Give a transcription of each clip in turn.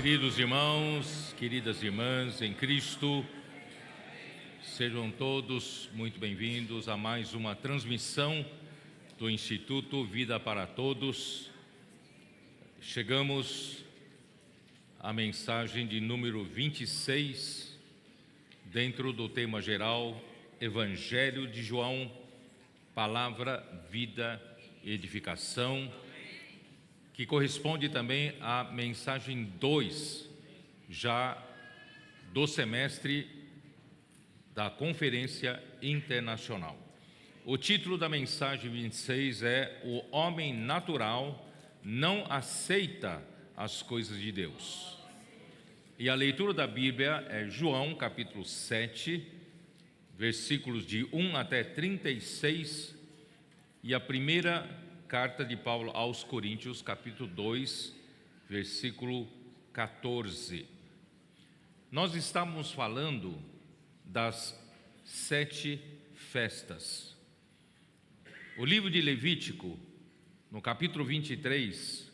Queridos irmãos, queridas irmãs em Cristo, sejam todos muito bem-vindos a mais uma transmissão do Instituto Vida para Todos. Chegamos à mensagem de número 26, dentro do tema geral, Evangelho de João, Palavra, Vida e Edificação, que corresponde também à mensagem 2, já do semestre da Conferência Internacional. O título da mensagem 26 é O Homem Natural Não Aceita as Coisas de Deus. E a leitura da Bíblia é João, capítulo 7, versículos de 1 até 36, e a primeira carta de Paulo aos Coríntios, capítulo 2, versículo 14. Nós estamos falando das 7 festas. O livro de Levítico, no capítulo 23,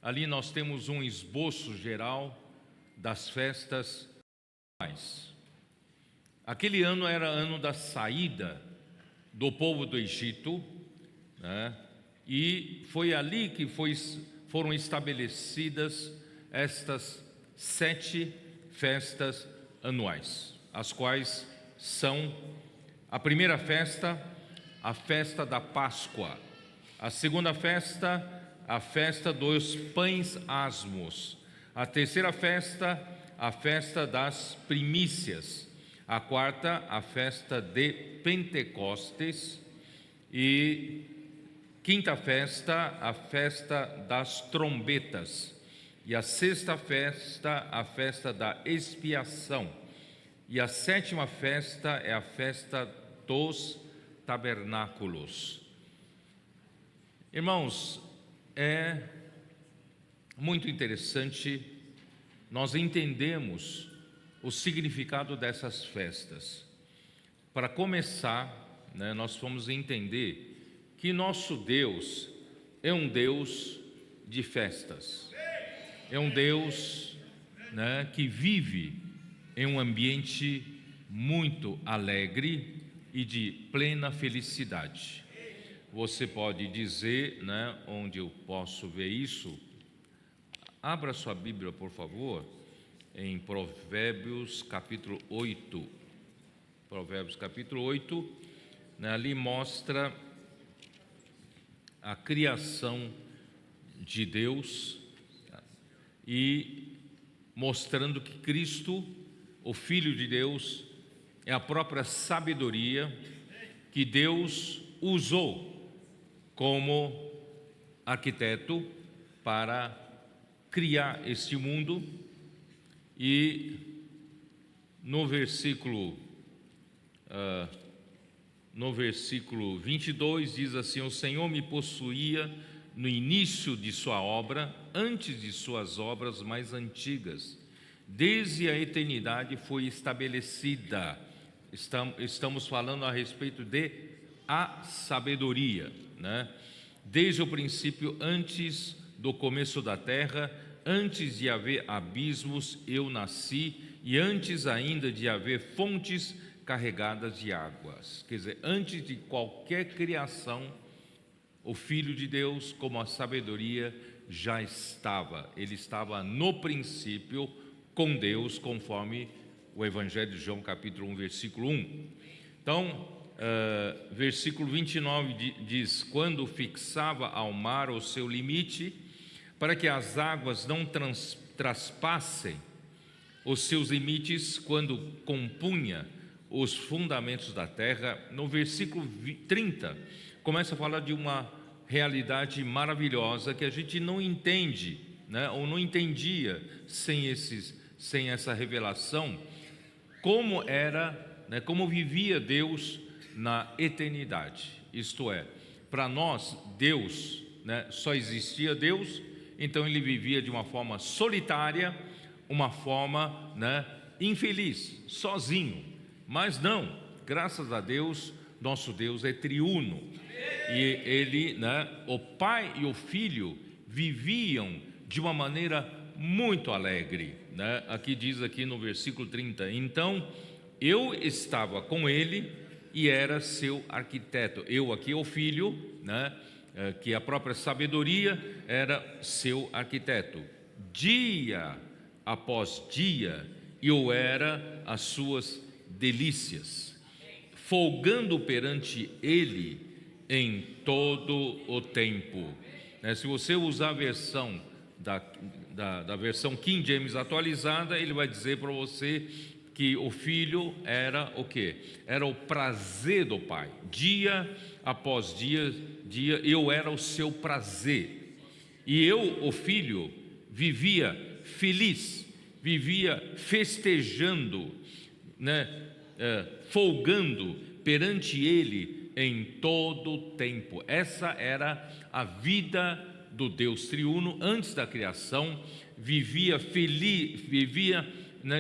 ali nós temos um esboço geral das festas anuais. Aquele ano era ano da saída do povo do Egito, né? E foi ali que foram estabelecidas estas 7 festas anuais, as quais são a primeira festa, a festa da Páscoa; a segunda festa, a festa dos pães asmos; a terceira festa, a festa das primícias; a quarta, a festa de Pentecostes; e quinta festa, a festa das trombetas; e a sexta festa, a festa da expiação; e a sétima festa é a festa dos tabernáculos. Irmãos, é muito interessante nós entendemos o significado dessas festas. Para começar, nós vamos entender que nosso Deus é um Deus de festas, é um Deus, que vive em um ambiente muito alegre e de plena felicidade. Você pode dizer, onde eu posso ver isso? Abra sua Bíblia, por favor, em Provérbios capítulo 8. Provérbios capítulo 8, ali mostra a criação de Deus e mostrando que Cristo, o Filho de Deus, é a própria sabedoria que Deus usou como arquiteto para criar este mundo. E no versículo 22 diz assim: o Senhor me possuía no início de sua obra, antes de suas obras mais antigas. Desde a eternidade foi estabelecida. Estamos falando a respeito de a sabedoria, Desde o princípio, antes do começo da terra, antes de haver abismos, eu nasci, e antes ainda de haver fontes carregadas de águas. Quer dizer, antes de qualquer criação, o Filho de Deus, como a sabedoria, já estava. Ele estava no princípio com Deus, conforme o Evangelho de João, capítulo 1, versículo 1. Então, versículo 29 diz: quando fixava ao mar o seu limite, para que as águas não traspassem os seus limites, quando compunha os fundamentos da terra. No versículo 30, começa a falar de uma realidade maravilhosa que a gente não entende, ou não entendia sem essa revelação, como era, como vivia Deus na eternidade. Isto é, para nós, Deus, só existia Deus, então ele vivia de uma forma solitária, uma forma, infeliz, sozinho. Mas não, graças a Deus, nosso Deus é triuno. E ele, o Pai e o Filho viviam de uma maneira muito alegre, né? Aqui diz aqui no versículo 30, então eu estava com ele e era seu arquiteto. Eu aqui, o filho, né? Que a própria sabedoria era seu arquiteto. Dia após dia eu era as suas delícias, folgando perante ele em todo o tempo. Se você usar a versão da versão King James atualizada, ele vai dizer para você que o filho era o quê? Era o prazer do pai. Dia após dia, eu era o seu prazer. E eu, o filho, vivia feliz, vivia festejando, né? Folgando perante ele em todo o tempo. Essa era a vida do Deus triuno antes da criação. Vivia feliz,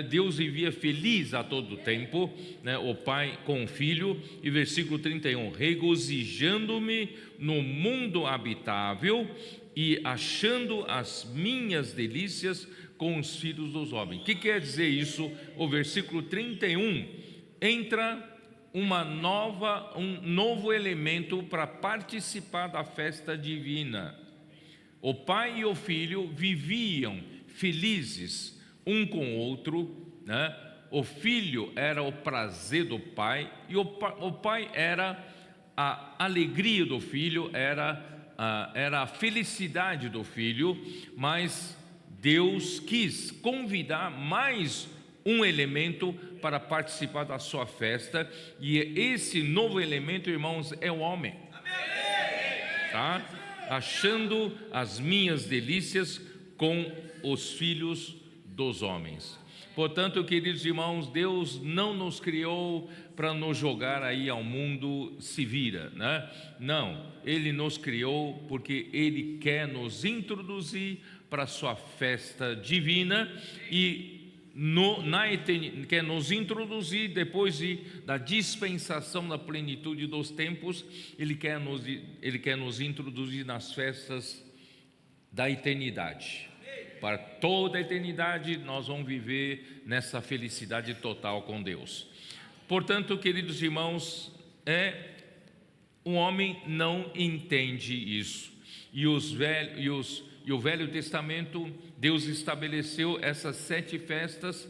Deus vivia feliz a todo tempo, né? O pai com o filho. E versículo 31, regozijando-me no mundo habitável e achando as minhas delícias com os filhos dos homens. O que quer dizer isso? O versículo 31 entra um novo elemento para participar da festa divina. O pai e o filho viviam felizes um com o outro, né? O filho era o prazer do pai e o pai era a alegria do filho, era a felicidade do filho. Mas Deus quis convidar mais um elemento para participar da sua festa, e esse novo elemento, irmãos, é o homem. Tá? Achando as minhas delícias com os filhos dos homens. Portanto, queridos irmãos, Deus não nos criou para nos jogar aí ao mundo se vira, né? Não, Ele nos criou porque Ele quer nos introduzir para a sua festa divina e quer nos introduzir depois da dispensação da plenitude dos tempos. Ele quer nos introduzir nas festas da eternidade. Para toda a eternidade nós vamos viver nessa felicidade total com Deus. Portanto, queridos irmãos, o homem não entende isso. E o Velho Testamento, Deus estabeleceu essas 7 festas,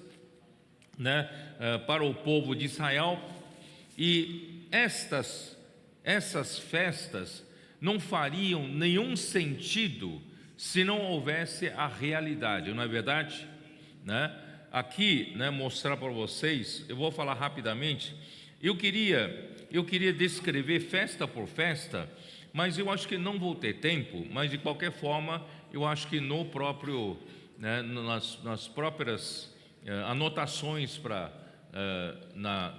né, para o povo de Israel. E essas festas não fariam nenhum sentido se não houvesse a realidade, não é verdade? Né? Aqui, né, mostrar para vocês, eu vou falar rapidamente. Eu queria descrever festa por festa, mas eu acho que não vou ter tempo. Mas de qualquer forma, eu acho que no próprio, né, nas próprias anotações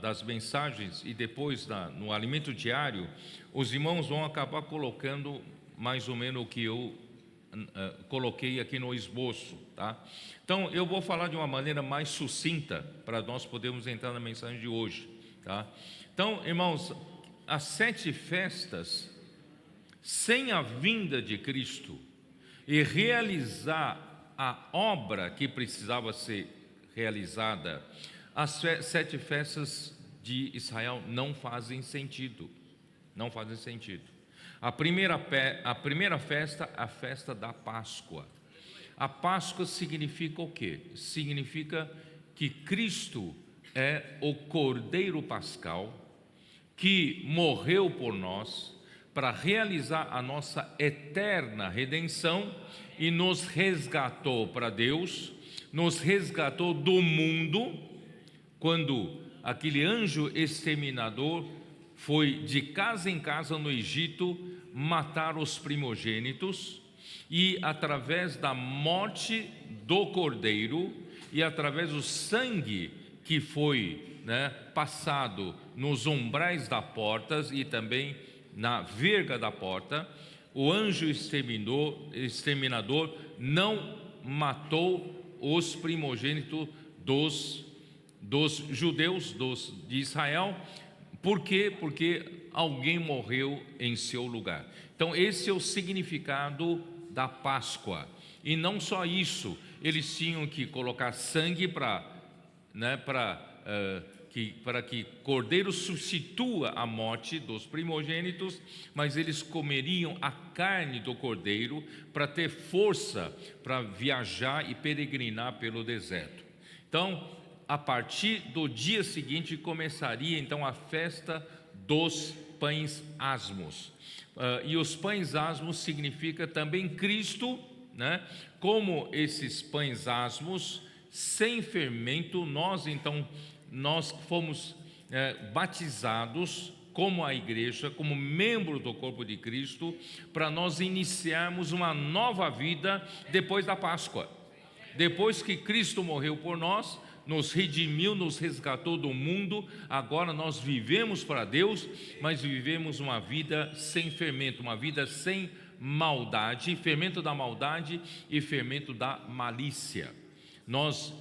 das mensagens e depois no alimento diário, os irmãos vão acabar colocando mais ou menos o que eu coloquei aqui no esboço, tá? Então eu vou falar de uma maneira mais sucinta para nós podermos entrar na mensagem de hoje, tá? Então, irmãos, as 7 festas, sem a vinda de Cristo e realizar a obra que precisava ser realizada, as 7 festas de Israel não fazem sentido. Não fazem sentido. A primeira festa, a festa da Páscoa. A Páscoa significa o quê? Significa que Cristo é o Cordeiro Pascal que morreu por nós para realizar a nossa eterna redenção e nos resgatou para Deus, nos resgatou do mundo, quando aquele anjo exterminador foi de casa em casa no Egito matar os primogênitos, e através da morte do Cordeiro e através do sangue que foi, né, passado nos umbrais das portas e também na verga da porta, o anjo exterminador não matou os primogênitos dos judeus, de Israel. Por quê? Porque alguém morreu em seu lugar. Então esse é o significado da Páscoa. E não só isso, eles tinham que colocar sangue para que cordeiro substitua a morte dos primogênitos, mas eles comeriam a carne do cordeiro para ter força para viajar e peregrinar pelo deserto. Então, a partir do dia seguinte começaria então a festa dos pães asmos. E os pães asmos significa também Cristo, né? Como esses pães asmos sem fermento, nós fomos batizados como a igreja, como membro do corpo de Cristo, para nós iniciarmos uma nova vida depois da Páscoa. Depois que Cristo morreu por nós, nos redimiu, nos resgatou do mundo, agora nós vivemos para Deus, mas vivemos uma vida sem fermento, uma vida sem maldade, fermento da maldade e fermento da malícia.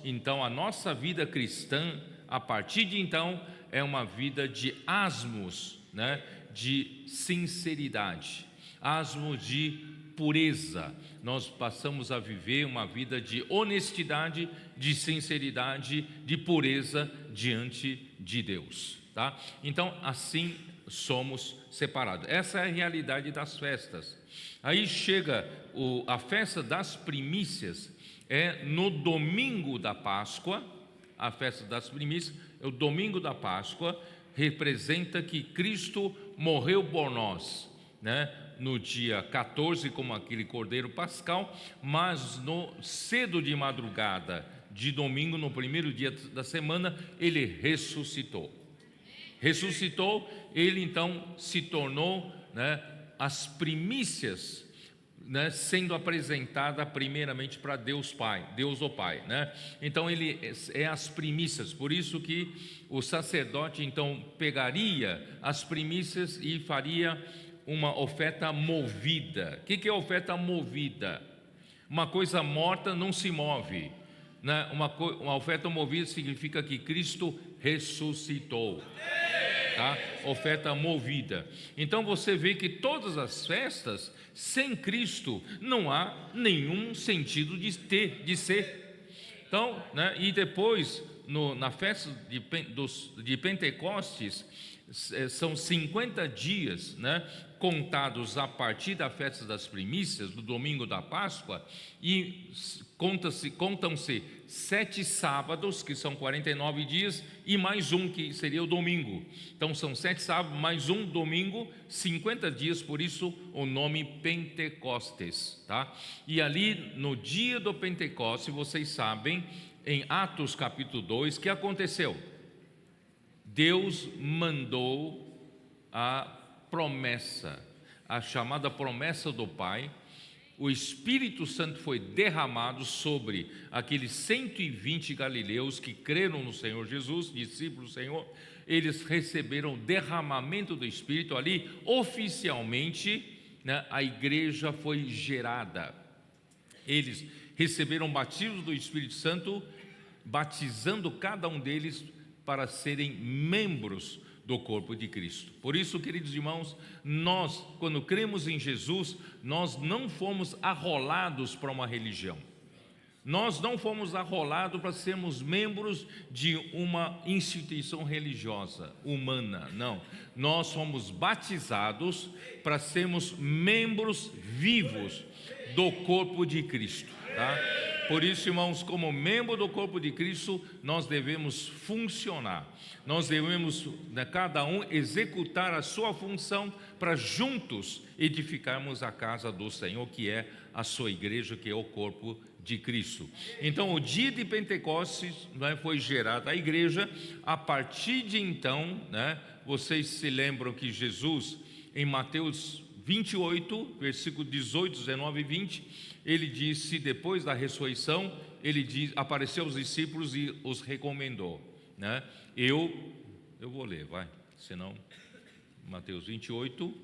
Então, a nossa vida cristã, a partir de então, é uma vida de asmos, né? De sinceridade, asmos de pureza. Nós passamos a viver uma vida de honestidade, de sinceridade, de pureza diante de Deus, tá? Então, assim somos separados. Essa é a realidade das festas. Aí chega a festa das primícias, é no domingo da Páscoa. A festa das primícias é o domingo da Páscoa, representa que Cristo morreu por nós, né? No dia 14, como aquele cordeiro pascal, mas no cedo de madrugada de domingo, no primeiro dia da semana, ele ressuscitou. Ele então se tornou, né, as primícias, né, sendo apresentada primeiramente para Deus o Pai, né? Então ele é as primícias, por isso que o sacerdote então pegaria as primícias e faria uma oferta movida. O que é oferta movida? Uma coisa morta não se move, né? Uma oferta movida significa que Cristo ressuscitou, tá? Oferta movida. Então você vê que todas as festas sem Cristo não há nenhum sentido de ser. Então, né? E depois na festa de Pentecostes são 50 dias, né, contados a partir da festa das primícias, do domingo da Páscoa, e contam-se 7 sábados, que são 49 dias, e mais um que seria o domingo. Então são 7 sábados, mais um domingo, 50 dias, por isso o nome Pentecostes, tá? E ali no dia do Pentecostes, vocês sabem, em Atos capítulo 2, o que aconteceu? Deus mandou a promessa, a chamada promessa do Pai. O Espírito Santo foi derramado sobre aqueles 120 galileus que creram no Senhor Jesus, discípulos do Senhor. Eles receberam o derramamento do Espírito ali, oficialmente, né, a igreja foi gerada. Eles receberam o batismo do Espírito Santo, batizando cada um deles para serem membros do corpo de Cristo. Por isso, queridos irmãos, nós, quando cremos em Jesus, nós não fomos arrolados para uma religião. Nós não fomos arrolados para sermos membros de uma instituição religiosa, humana, não. Nós fomos batizados para sermos membros vivos do corpo de Cristo, tá? Por isso, irmãos, como membro do corpo de Cristo, nós devemos funcionar. Nós devemos, né, cada um, executar a sua função para juntos edificarmos a casa do Senhor, que é a sua igreja, que é o corpo de Cristo. Então, o dia de Pentecostes, né, foi gerada a igreja. A partir de então, né, vocês se lembram que Jesus, em Mateus 28, versículo 18, 19 e 20, ele disse, depois da ressurreição, apareceu aos discípulos e os recomendou, né? Eu vou ler, vai, senão, Mateus 28,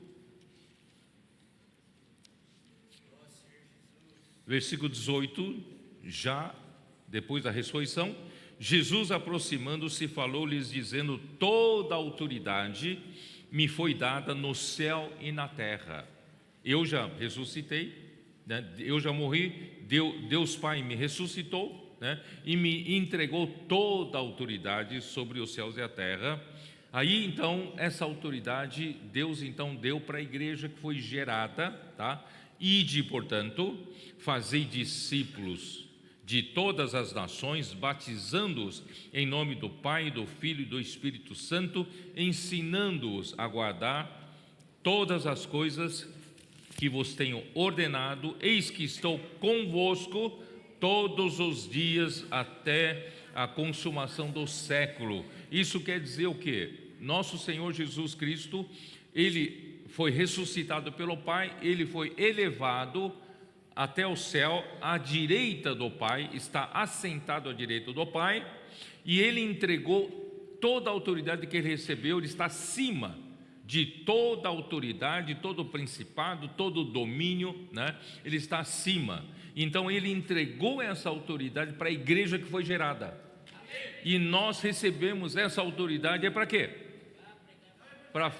versículo 18, já depois da ressurreição, Jesus, aproximando-se, falou-lhes, dizendo: toda a autoridade me foi dada no céu e na terra. Eu já ressuscitei, né? Eu já morri, Deus Pai me ressuscitou, né? E me entregou toda a autoridade sobre os céus e a terra. Aí então essa autoridade Deus então deu para a igreja que foi gerada, tá? Ide, portanto, fazei discípulos de todas as nações, batizando-os em nome do Pai, do Filho e do Espírito Santo, ensinando-os a guardar todas as coisas que vos tenho ordenado. Eis que estou convosco todos os dias até a consumação do século. Isso quer dizer o quê? Nosso Senhor Jesus Cristo, Ele foi ressuscitado pelo Pai, Ele foi elevado até o céu, à direita do Pai, está assentado à direita do Pai, e Ele entregou toda a autoridade que Ele recebeu. Ele está acima de toda a autoridade, todo o principado, todo o domínio, né? Ele está acima. Então Ele entregou essa autoridade para a igreja que foi gerada. E nós recebemos essa autoridade, é para quê? Para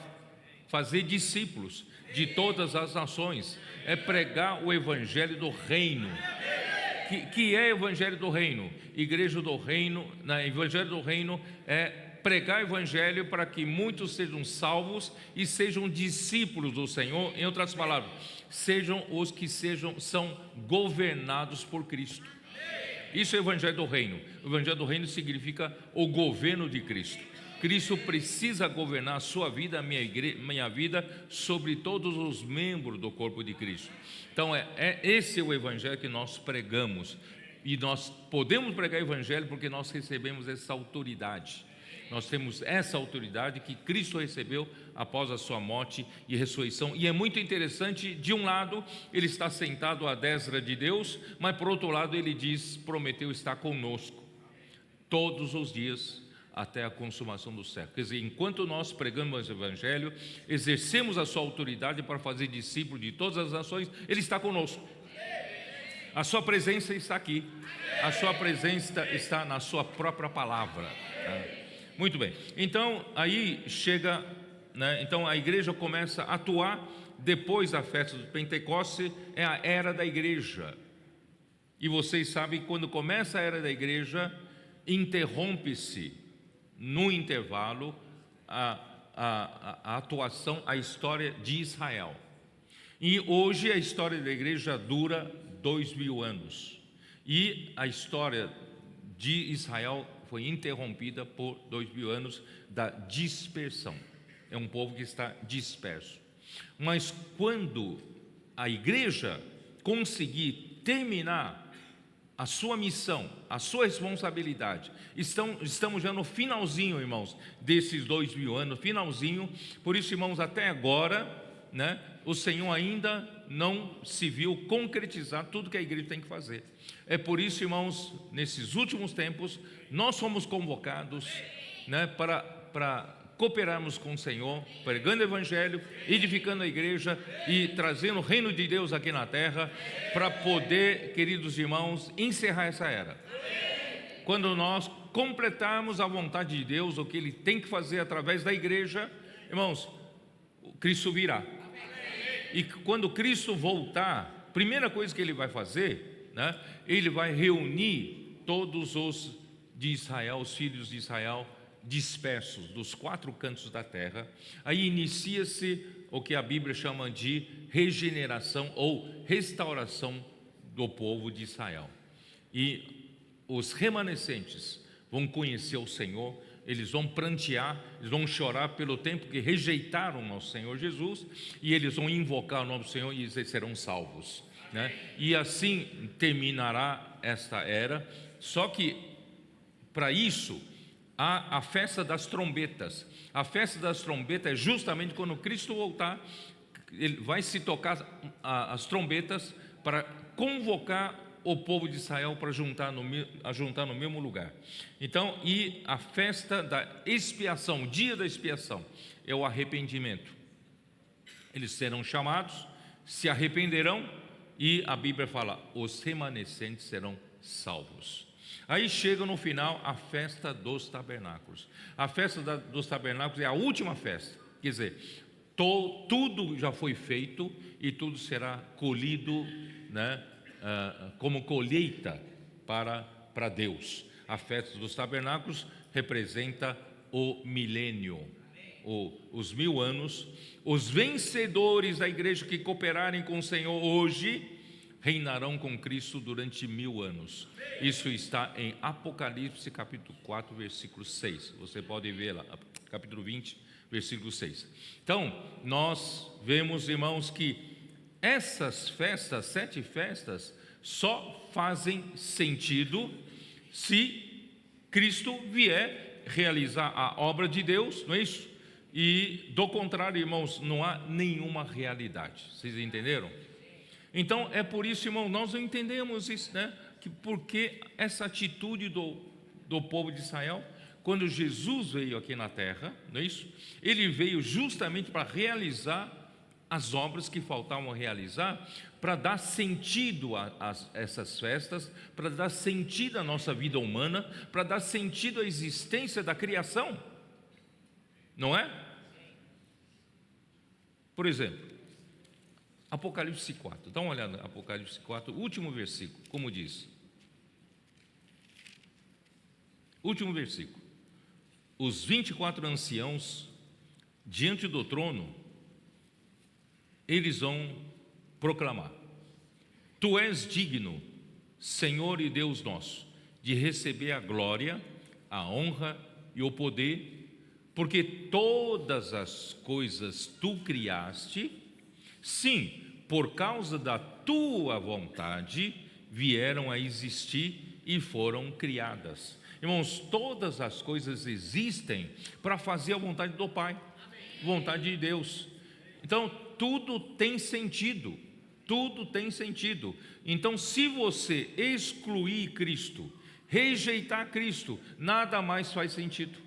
fazer discípulos de todas as nações, é pregar o evangelho do reino. Que é evangelho do reino? Igreja do reino, evangelho do reino é pregar o evangelho para que muitos sejam salvos e sejam discípulos do Senhor. Em outras palavras, sejam os que são governados por Cristo. Isso é o evangelho do reino. O evangelho do reino significa o governo de Cristo. Cristo precisa governar a sua vida, a minha vida, sobre todos os membros do corpo de Cristo. Então esse é o evangelho que nós pregamos, e nós podemos pregar o evangelho porque nós recebemos essa autoridade. Nós temos essa autoridade que Cristo recebeu após a sua morte e ressurreição. E é muito interessante, de um lado Ele está sentado à destra de Deus, mas por outro lado Ele prometeu estar conosco todos os dias até a consumação do século. Quer dizer, enquanto nós pregamos o evangelho, exercemos a sua autoridade para fazer discípulos de todas as nações, Ele está conosco. A sua presença está aqui. A sua presença está na sua própria palavra. Muito bem. Então aí chega, né? Então a igreja começa a atuar depois da festa do Pentecostes. É a era da igreja. E vocês sabem que quando começa a era da igreja, interrompe-se no intervalo a atuação, a história de Israel. E hoje a história da igreja dura 2000 anos. E a história de Israel foi interrompida por 2000 anos da dispersão. É um povo que está disperso. Mas quando a igreja conseguir terminar a sua missão, a sua responsabilidade, estamos já no finalzinho, irmãos, desses 2000 anos, finalzinho. Por isso, irmãos, até agora, né, o Senhor ainda não se viu concretizar tudo que a igreja tem que fazer. É por isso, irmãos, nesses últimos tempos, nós somos convocados, né, para cooperarmos com o Senhor, pregando o evangelho, edificando a igreja e trazendo o reino de Deus aqui na terra, para poder, queridos irmãos, encerrar essa era. Quando nós completarmos a vontade de Deus, o que Ele tem que fazer através da igreja, irmãos, Cristo virá. E quando Cristo voltar, primeira coisa que Ele vai fazer, né, Ele vai reunir todos os de Israel, os filhos de Israel, dispersos dos 4 cantos da terra. Aí inicia-se o que a Bíblia chama de regeneração ou restauração do povo de Israel. E os remanescentes vão conhecer o Senhor, eles vão prantear, eles vão chorar pelo tempo que rejeitaram o nosso Senhor Jesus, e eles vão invocar o nome do Senhor e eles serão salvos, né? E assim terminará esta era. Só que para isso há a festa das trombetas. A festa das trombetas é justamente quando Cristo voltar. Ele vai se tocar as trombetas para convocar o povo de Israel para juntar no mesmo lugar. Então, e a festa da expiação, o dia da expiação, é o arrependimento. Eles serão chamados, se arrependerão, e a Bíblia fala, os remanescentes serão salvos. Aí chega no final a festa dos tabernáculos. A festa dos tabernáculos é a última festa. Quer dizer, Tudo já foi feito e tudo será colhido, né, como colheita para Deus. A festa dos tabernáculos representa o milênio, os 1000 anos. Os vencedores da igreja que cooperarem com o Senhor hoje reinarão com Cristo durante 1000 anos. Isso está em Apocalipse capítulo 4, versículo 6. Você pode ver lá, capítulo 20, versículo 6. Então, nós vemos, irmãos, que essas festas, 7 festas, só fazem sentido se Cristo vier realizar a obra de Deus, não é isso? E do contrário, irmãos, não há nenhuma realidade. Vocês entenderam? Então é por isso, irmão, nós não entendemos isso, né? Que porque essa atitude do povo de Israel, quando Jesus veio aqui na terra, não é isso? Ele veio justamente para realizar as obras que faltavam realizar, para dar sentido a essas festas, para dar sentido à nossa vida humana, para dar sentido à existência da criação, não é? Por exemplo, Apocalipse 4, dá uma olhada, Apocalipse 4, último versículo, como diz. Último versículo. Os 24 anciãos diante do trono, eles vão proclamar: Tu és digno, Senhor e Deus nosso, de receber a glória, a honra e o poder, porque todas as coisas tu criaste, sim, por causa da tua vontade vieram a existir e foram criadas. Irmãos, todas as coisas existem para fazer a vontade do Pai, vontade de Deus. Então, tudo tem sentido, tudo tem sentido. Então, se você excluir Cristo, rejeitar Cristo, nada mais faz sentido.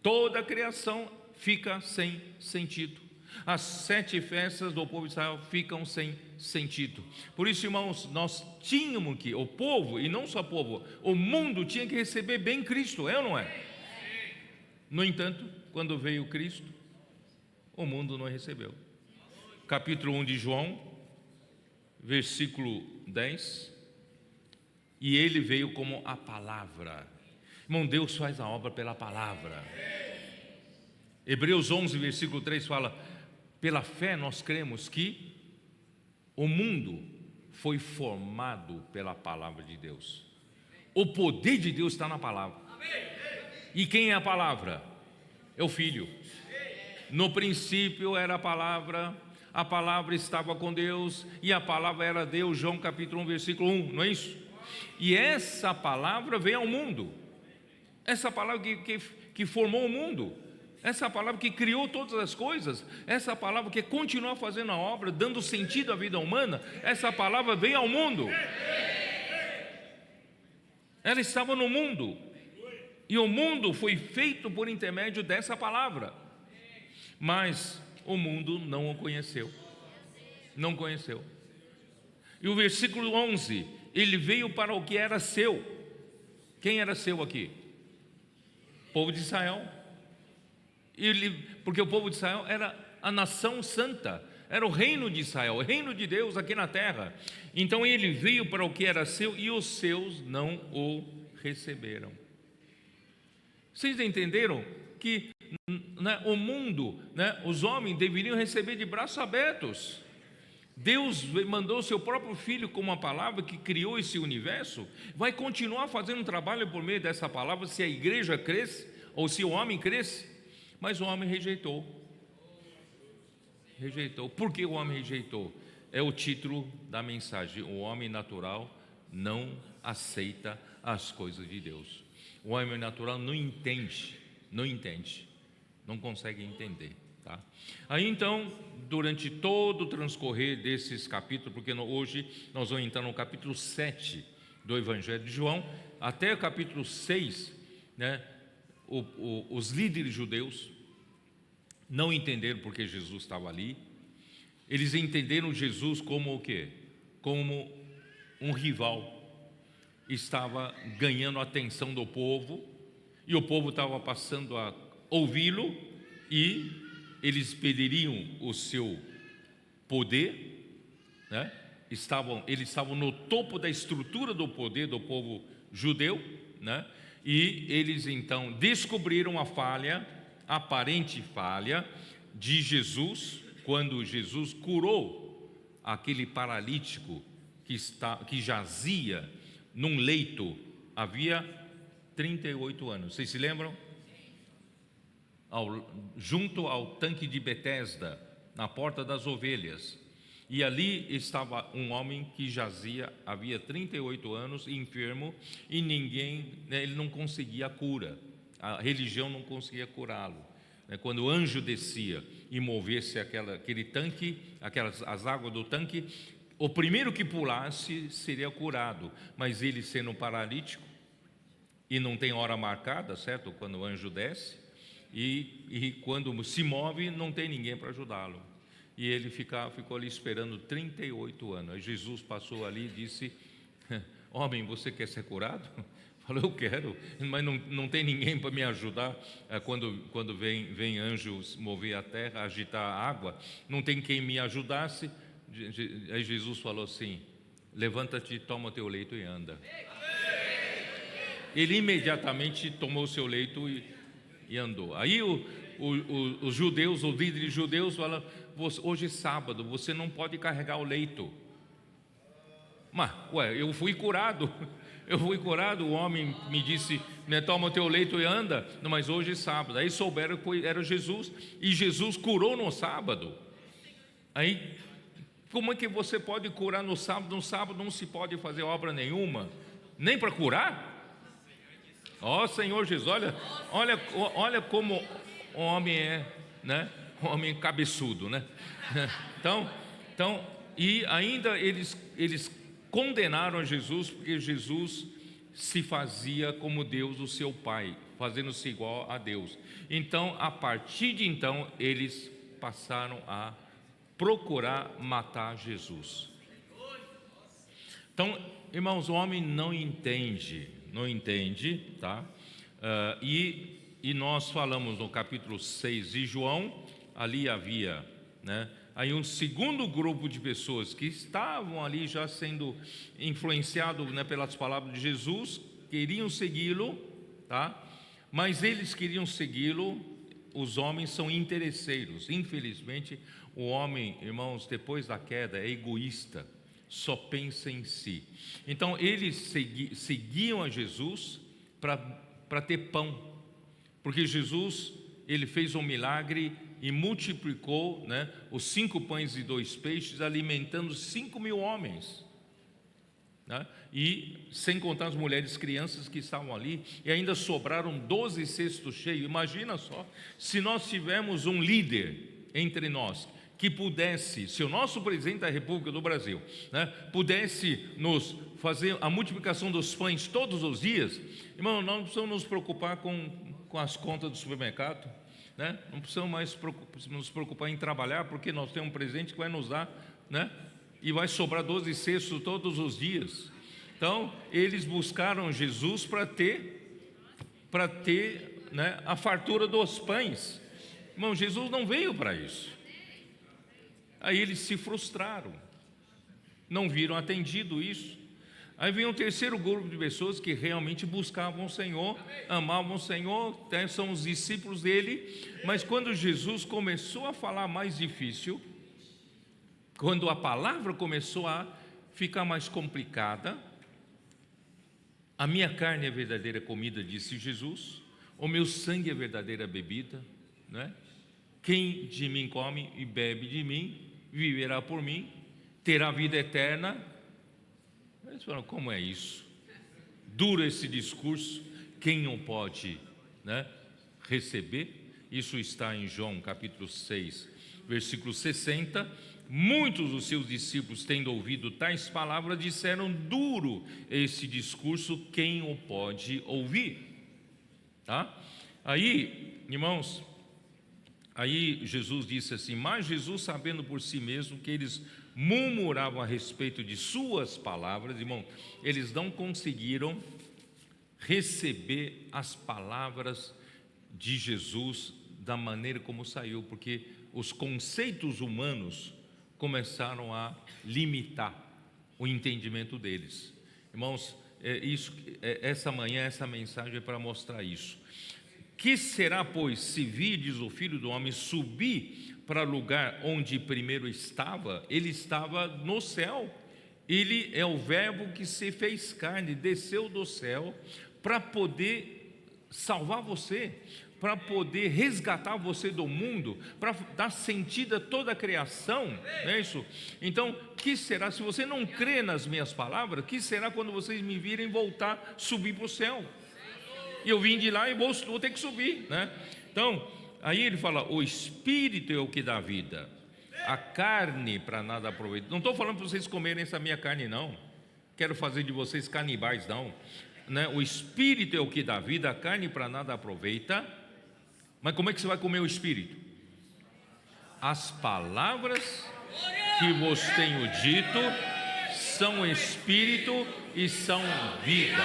Toda a criação fica sem sentido. As 7 festas do povo de Israel ficam sem sentido. Por isso, irmãos, nós tínhamos que, o povo, e não só o povo, o mundo tinha que receber bem Cristo, é ou não é? No entanto, quando veio Cristo, o mundo não recebeu. Capítulo 1 de João, versículo 10. E ele veio como a palavra. Irmão, Deus faz a obra pela palavra. Hebreus 11, versículo 3 fala: pela fé nós cremos que o mundo foi formado pela palavra de Deus. O poder de Deus está na palavra. E quem é a palavra? É o Filho. No princípio era a palavra estava com Deus, e a palavra era Deus. João capítulo 1, versículo 1, não é isso? E essa palavra veio ao mundo. Essa palavra que formou o mundo, essa palavra que criou todas as coisas, essa palavra que continua fazendo a obra, dando sentido à vida humana, essa palavra veio ao mundo. Ela estava no mundo, e o mundo foi feito por intermédio dessa palavra, mas o mundo não o conheceu. Não conheceu. E o versículo 11: ele veio para o que era seu. Quem era seu aqui? O povo de Israel. Porque o povo de Israel era a nação santa, era o reino de Israel, o reino de Deus aqui na terra. Então ele veio para o que era seu, e os seus não o receberam. Vocês entenderam que, né, o mundo, né, os homens deveriam receber de braços abertos? Deus mandou seu próprio Filho como uma palavra que criou esse universo, vai continuar fazendo um trabalho por meio dessa palavra, se a igreja cresce, ou se o homem cresce. Mas o homem rejeitou. Rejeitou. Por que o homem rejeitou? É o título da mensagem: o homem natural não aceita as coisas de Deus. O homem natural não entende, não consegue entender, tá? Aí então, durante todo o transcorrer desses capítulos, porque hoje nós vamos entrar no capítulo 7 do Evangelho de João, até o capítulo 6, né, os líderes judeus não entenderam porque Jesus estava ali. Eles entenderam Jesus como o quê? Como um rival. Estava ganhando a atenção do povo, e o povo estava passando a ouvi-lo, e eles perderiam o seu poder, né? Eles estavam no topo da estrutura do poder do povo judeu, né? E eles então descobriram a falha, aparente falha de Jesus, quando Jesus curou aquele paralítico que jazia num leito havia 38 anos. Vocês se lembram? Junto ao tanque de Betesda, na porta das ovelhas. E ali estava um homem que jazia havia 38 anos, enfermo, e ele não conseguia a cura. A religião não conseguia curá-lo. Quando o anjo descia e movesse aquele tanque, as águas do tanque, o primeiro que pulasse seria curado. Mas ele, sendo um paralítico, e não tem hora marcada, certo? Quando o anjo desce, e quando se move, não tem ninguém para ajudá-lo. E ele ficou ali esperando 38 anos. Aí Jesus passou ali e disse: homem, você quer ser curado? Falou: eu quero, mas não tem ninguém para me ajudar. Quando vem anjos mover a terra, agitar a água, não tem quem me ajudasse. Aí Jesus falou assim: levanta-te, toma o teu leito e anda. Ele imediatamente tomou o seu leito e andou. Aí os judeus, os líderes judeus falam: hoje é sábado, você não pode carregar o leito. Mas, eu fui curado, o homem me disse: toma o teu leito e anda. Não, mas hoje é sábado. Aí souberam que era Jesus, e Jesus curou no sábado. Aí, como é que você pode curar no sábado? No sábado não se pode fazer obra nenhuma, nem para curar? Ó Senhor Jesus, olha como o homem é, né? O homem cabeçudo, né? Então, e ainda eles condenaram a Jesus, porque Jesus se fazia como Deus, o seu Pai, fazendo-se igual a Deus. Então, a partir de então, eles passaram a procurar matar Jesus. Então, irmãos, o homem não entende, tá? E nós falamos no capítulo 6 de João, ali havia, né, aí um segundo grupo de pessoas que estavam ali já sendo influenciados, né, pelas palavras de Jesus, queriam segui-lo, tá? Mas eles queriam segui-lo, os homens são interesseiros. Infelizmente, o homem, irmãos, depois da queda é egoísta, só pensa em si. Então eles seguiam a Jesus para ter pão, porque Jesus, ele fez um milagre e multiplicou, né, os 5 pães e 2 peixes, alimentando 5.000 homens, né? E sem contar as mulheres, crianças que estavam ali, e ainda sobraram 12 cestos cheios. Imagina só, se nós tivermos um líder entre nós que pudesse, se o nosso presidente da República do Brasil, né, pudesse nos fazer a multiplicação dos pães todos os dias, irmão, nós não precisamos nos preocupar com as contas do supermercado, né? Não precisamos mais nos preocupar em trabalhar, porque nós temos um presidente que vai nos dar, né, e vai sobrar 12 cestos todos os dias. Então, eles buscaram Jesus para ter, né, a fartura dos pães. Irmão, Jesus não veio para isso. Aí eles se frustraram, não viram atendido isso. Aí vem um terceiro grupo de pessoas que realmente buscavam o Senhor, amavam o Senhor, são os discípulos dele. Mas quando Jesus começou a falar mais difícil, quando a palavra começou a ficar mais complicada, a minha carne é verdadeira comida, disse Jesus, o meu sangue é verdadeira bebida, né? Quem de mim come e bebe de mim, viverá por mim, terá vida eterna. Eles falam: como é isso? Duro esse discurso, quem o pode, né, receber? Isso está em João capítulo 6, versículo 60. Muitos dos seus discípulos, tendo ouvido tais palavras, disseram: duro esse discurso, quem o pode ouvir? Tá? Aí, irmãos, aí Jesus disse assim: mas Jesus, sabendo por si mesmo que eles murmuravam a respeito de suas palavras, irmão, eles não conseguiram receber as palavras de Jesus da maneira como saiu, porque os conceitos humanos começaram a limitar o entendimento deles. Irmãos, essa manhã, essa mensagem é para mostrar isso. Que será, pois, se virdes o Filho do Homem subir para o lugar onde primeiro estava? Ele estava no céu. Ele é o Verbo que se fez carne, desceu do céu para poder salvar você, para poder resgatar você do mundo, para dar sentido a toda a criação, não é isso? Então, que será, se você não crê nas minhas palavras, que será quando vocês me virem voltar, subir para o céu? E eu vim de lá e vou ter que subir, né? Então, aí ele fala, o Espírito é o que dá vida, a carne para nada aproveita. Não estou falando para vocês comerem essa minha carne, não. Quero fazer de vocês canibais, não, né? O Espírito é o que dá vida, a carne para nada aproveita. Mas como é que você vai comer o Espírito? As palavras que vos tenho dito são Espírito e são vida.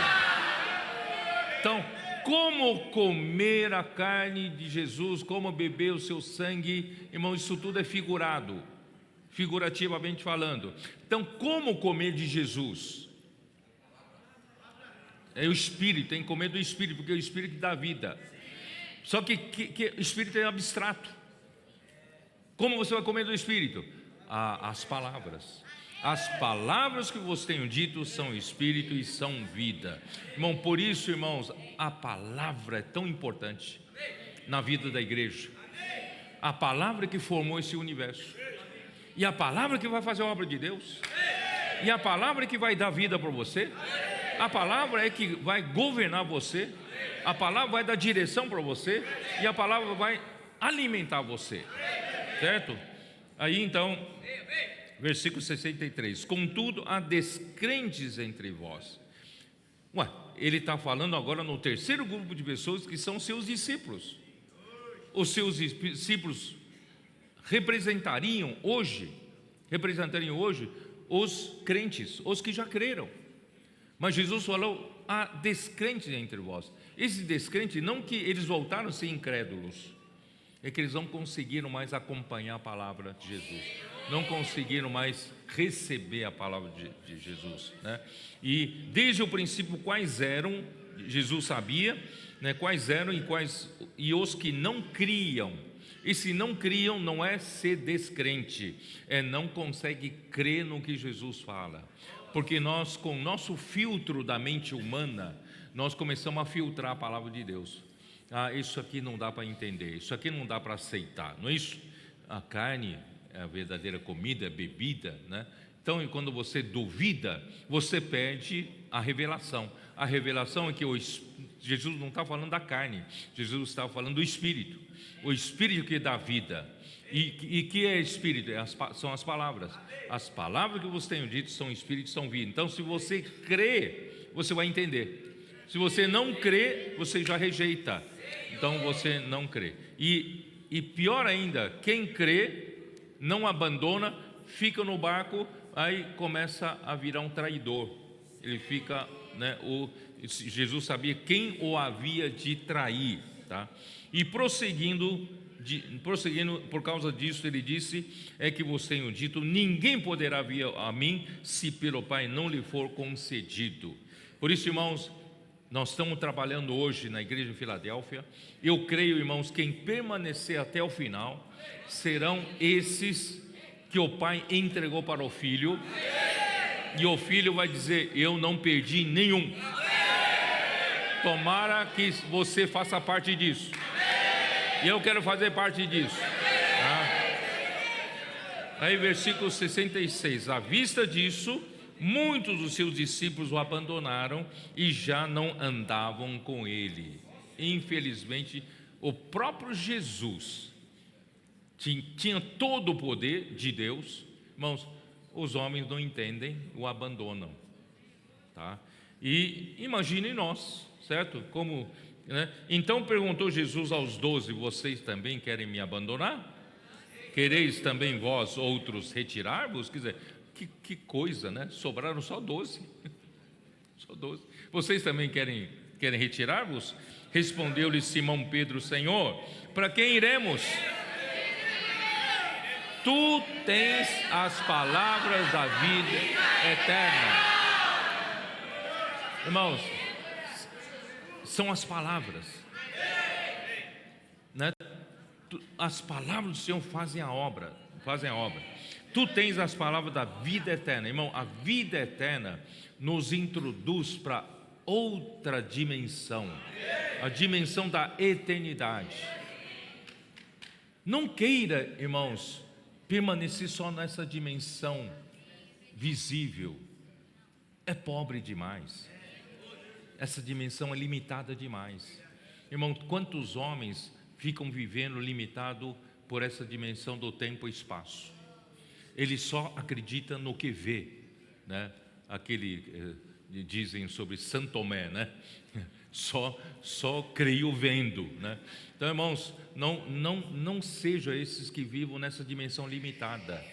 Então, como comer a carne de Jesus, como beber o seu sangue, irmão, isso tudo é figurado, figurativamente falando. Então, como comer de Jesus? É o Espírito, tem que comer do Espírito, porque é o Espírito dá vida. Só que o Espírito é abstrato. Como você vai comer do Espírito? As palavras. As palavras que vos tenho dito são Espírito e são vida. Irmão, por isso, irmãos, a palavra é tão importante na vida da igreja. A palavra que formou esse universo. E a palavra que vai fazer a obra de Deus. E a palavra que vai dar vida para você. A palavra é que vai governar você. A palavra vai dar direção para você. E a palavra vai alimentar você. Certo? Aí então, versículo 63. Contudo, há descrentes entre vós. Ele está falando agora no terceiro grupo de pessoas que são seus discípulos. Os seus discípulos representariam hoje os crentes, os que já creram. Mas Jesus falou, há descrentes entre vós. Esses descrentes, não que eles voltaram a ser incrédulos, é que eles não conseguiram mais acompanhar a palavra de Jesus, não conseguiram mais receber a palavra de Jesus, né? E desde o princípio quais eram, Jesus sabia, né, quais eram e os que não criam. E se não criam, não é ser descrente, é não consegue crer no que Jesus fala. Porque nós, com o nosso filtro da mente humana, nós começamos a filtrar a palavra de Deus. Isso aqui não dá para entender, isso aqui não dá para aceitar, não é isso? A carne é a verdadeira comida, é bebida, né? Então, quando você duvida, você perde a revelação. A revelação é que Jesus não está falando da carne, Jesus está falando do Espírito. O Espírito que dá vida. E que é Espírito? São as palavras. As palavras que vos tenho dito são Espírito e são vida. Então, se você crê, você vai entender. Se você não crê, você já rejeita. Então, você não crê. E pior ainda, quem crê, não abandona, fica no barco, aí começa a virar um traidor. Ele fica, né, Jesus sabia quem o havia de trair, tá? E prosseguindo, por causa disso, ele disse, é que vos tenho dito, ninguém poderá vir a mim, se pelo Pai não lhe for concedido. Por isso, irmãos, nós estamos trabalhando hoje na igreja de Filadélfia. Eu creio, irmãos, quem permanecer até o final, serão esses que o Pai entregou para o Filho, e o Filho vai dizer, eu não perdi nenhum. Tomara que você faça parte disso. E eu quero fazer parte disso, tá? Aí versículo 66. À vista disso, muitos dos seus discípulos o abandonaram e já não andavam com ele. Infelizmente, o próprio Jesus tinha todo o poder de Deus. Irmãos, os homens não entendem, o abandonam, tá? E imaginem nós, certo? Como, né? Então perguntou Jesus aos 12: vocês também querem me abandonar? Quereis também vós outros retirar-vos? Quer dizer, que coisa, né? Sobraram só 12. Só 12. Vocês também querem Querem retirar-vos? Respondeu-lhe Simão Pedro: Senhor, para quem iremos? Tu tens as palavras da vida eterna. Irmãos, são as palavras, né? As palavras do Senhor fazem a obra. Tu tens as palavras da vida eterna. Irmão, a vida eterna nos introduz para outra dimensão, a dimensão da eternidade. Não queira, irmãos, permanecer só nessa dimensão visível. É pobre demais. Essa dimensão é limitada demais. Irmão, quantos homens ficam vivendo limitado por essa dimensão do tempo e espaço? Ele só acredita no que vê, né? Dizem sobre Santo Tomé, né? Só creio vendo, né? Então, irmãos, não sejam esses que vivam nessa dimensão limitada.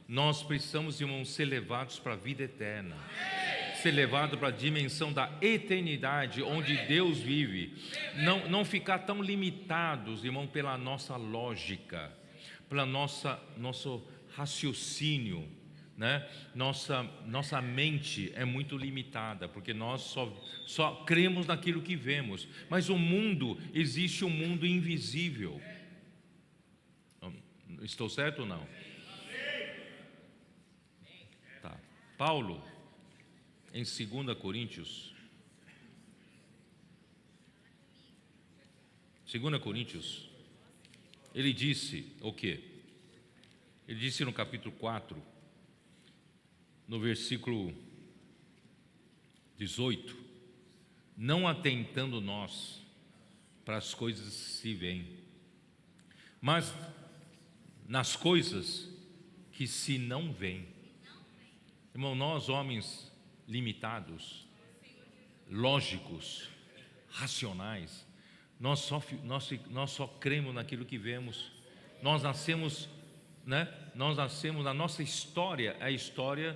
Nós precisamos, irmãos, ser levados para a vida eterna, ser levados para a dimensão da eternidade, onde Deus vive. Não ficar tão limitados, irmão, pela nossa lógica, pela nosso raciocínio, né? Nossa mente é muito limitada, porque nós só cremos naquilo que vemos. Mas o mundo, existe um mundo invisível. Estou certo ou não? Tá. Paulo, em 2 Coríntios, 2 Coríntios, ele disse o quê? Ele disse no capítulo 4, no versículo 18: não atentando nós para as coisas que se veem, mas nas coisas que se não veem. Irmão, nós homens limitados, lógicos, racionais, nós só cremos naquilo que vemos. Nós nascemos, né? A nossa história é a história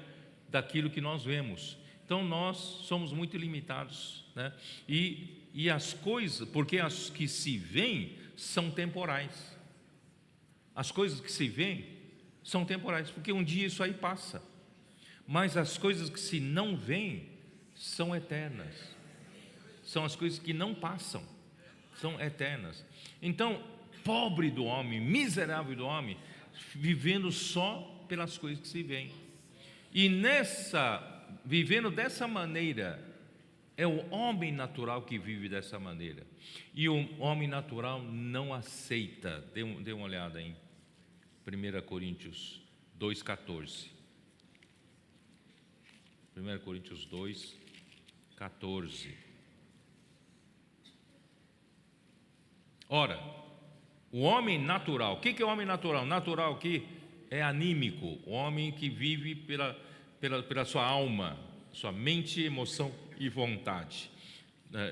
daquilo que nós vemos. Então nós somos muito limitados, né? E as coisas, porque as que se veem são temporais. As coisas que se veem são temporais, porque um dia isso aí passa. Mas as coisas que se não veem são eternas. São as coisas que não passam, são eternas. Então, pobre do homem, miserável do homem, vivendo só pelas coisas que se veem. E vivendo dessa maneira, é o homem natural que vive dessa maneira. E o homem natural não aceita. Dê uma olhada em 1 Coríntios 2,14. 1 Coríntios 2,14. Ora, o homem natural, o que é o homem natural? Natural aqui é anímico, o homem que vive pela sua alma, sua mente, emoção e vontade.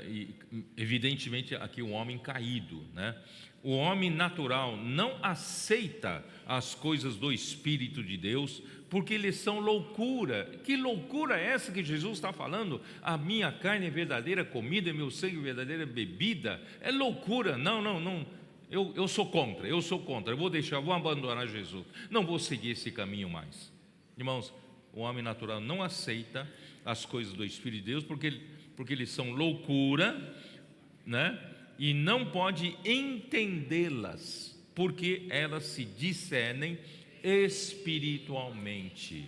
E, evidentemente, aqui o homem caído, né? O homem natural não aceita as coisas do Espírito de Deus, porque eles são loucura. Que loucura é essa que Jesus está falando? A minha carne é verdadeira comida, meu sangue é verdadeira bebida. É loucura. Não. Eu sou contra. Eu vou abandonar Jesus. Não vou seguir esse caminho mais. Irmãos, o homem natural não aceita as coisas do Espírito de Deus, porque eles são loucura, né? E não pode entendê-las, porque elas se discernem espiritualmente.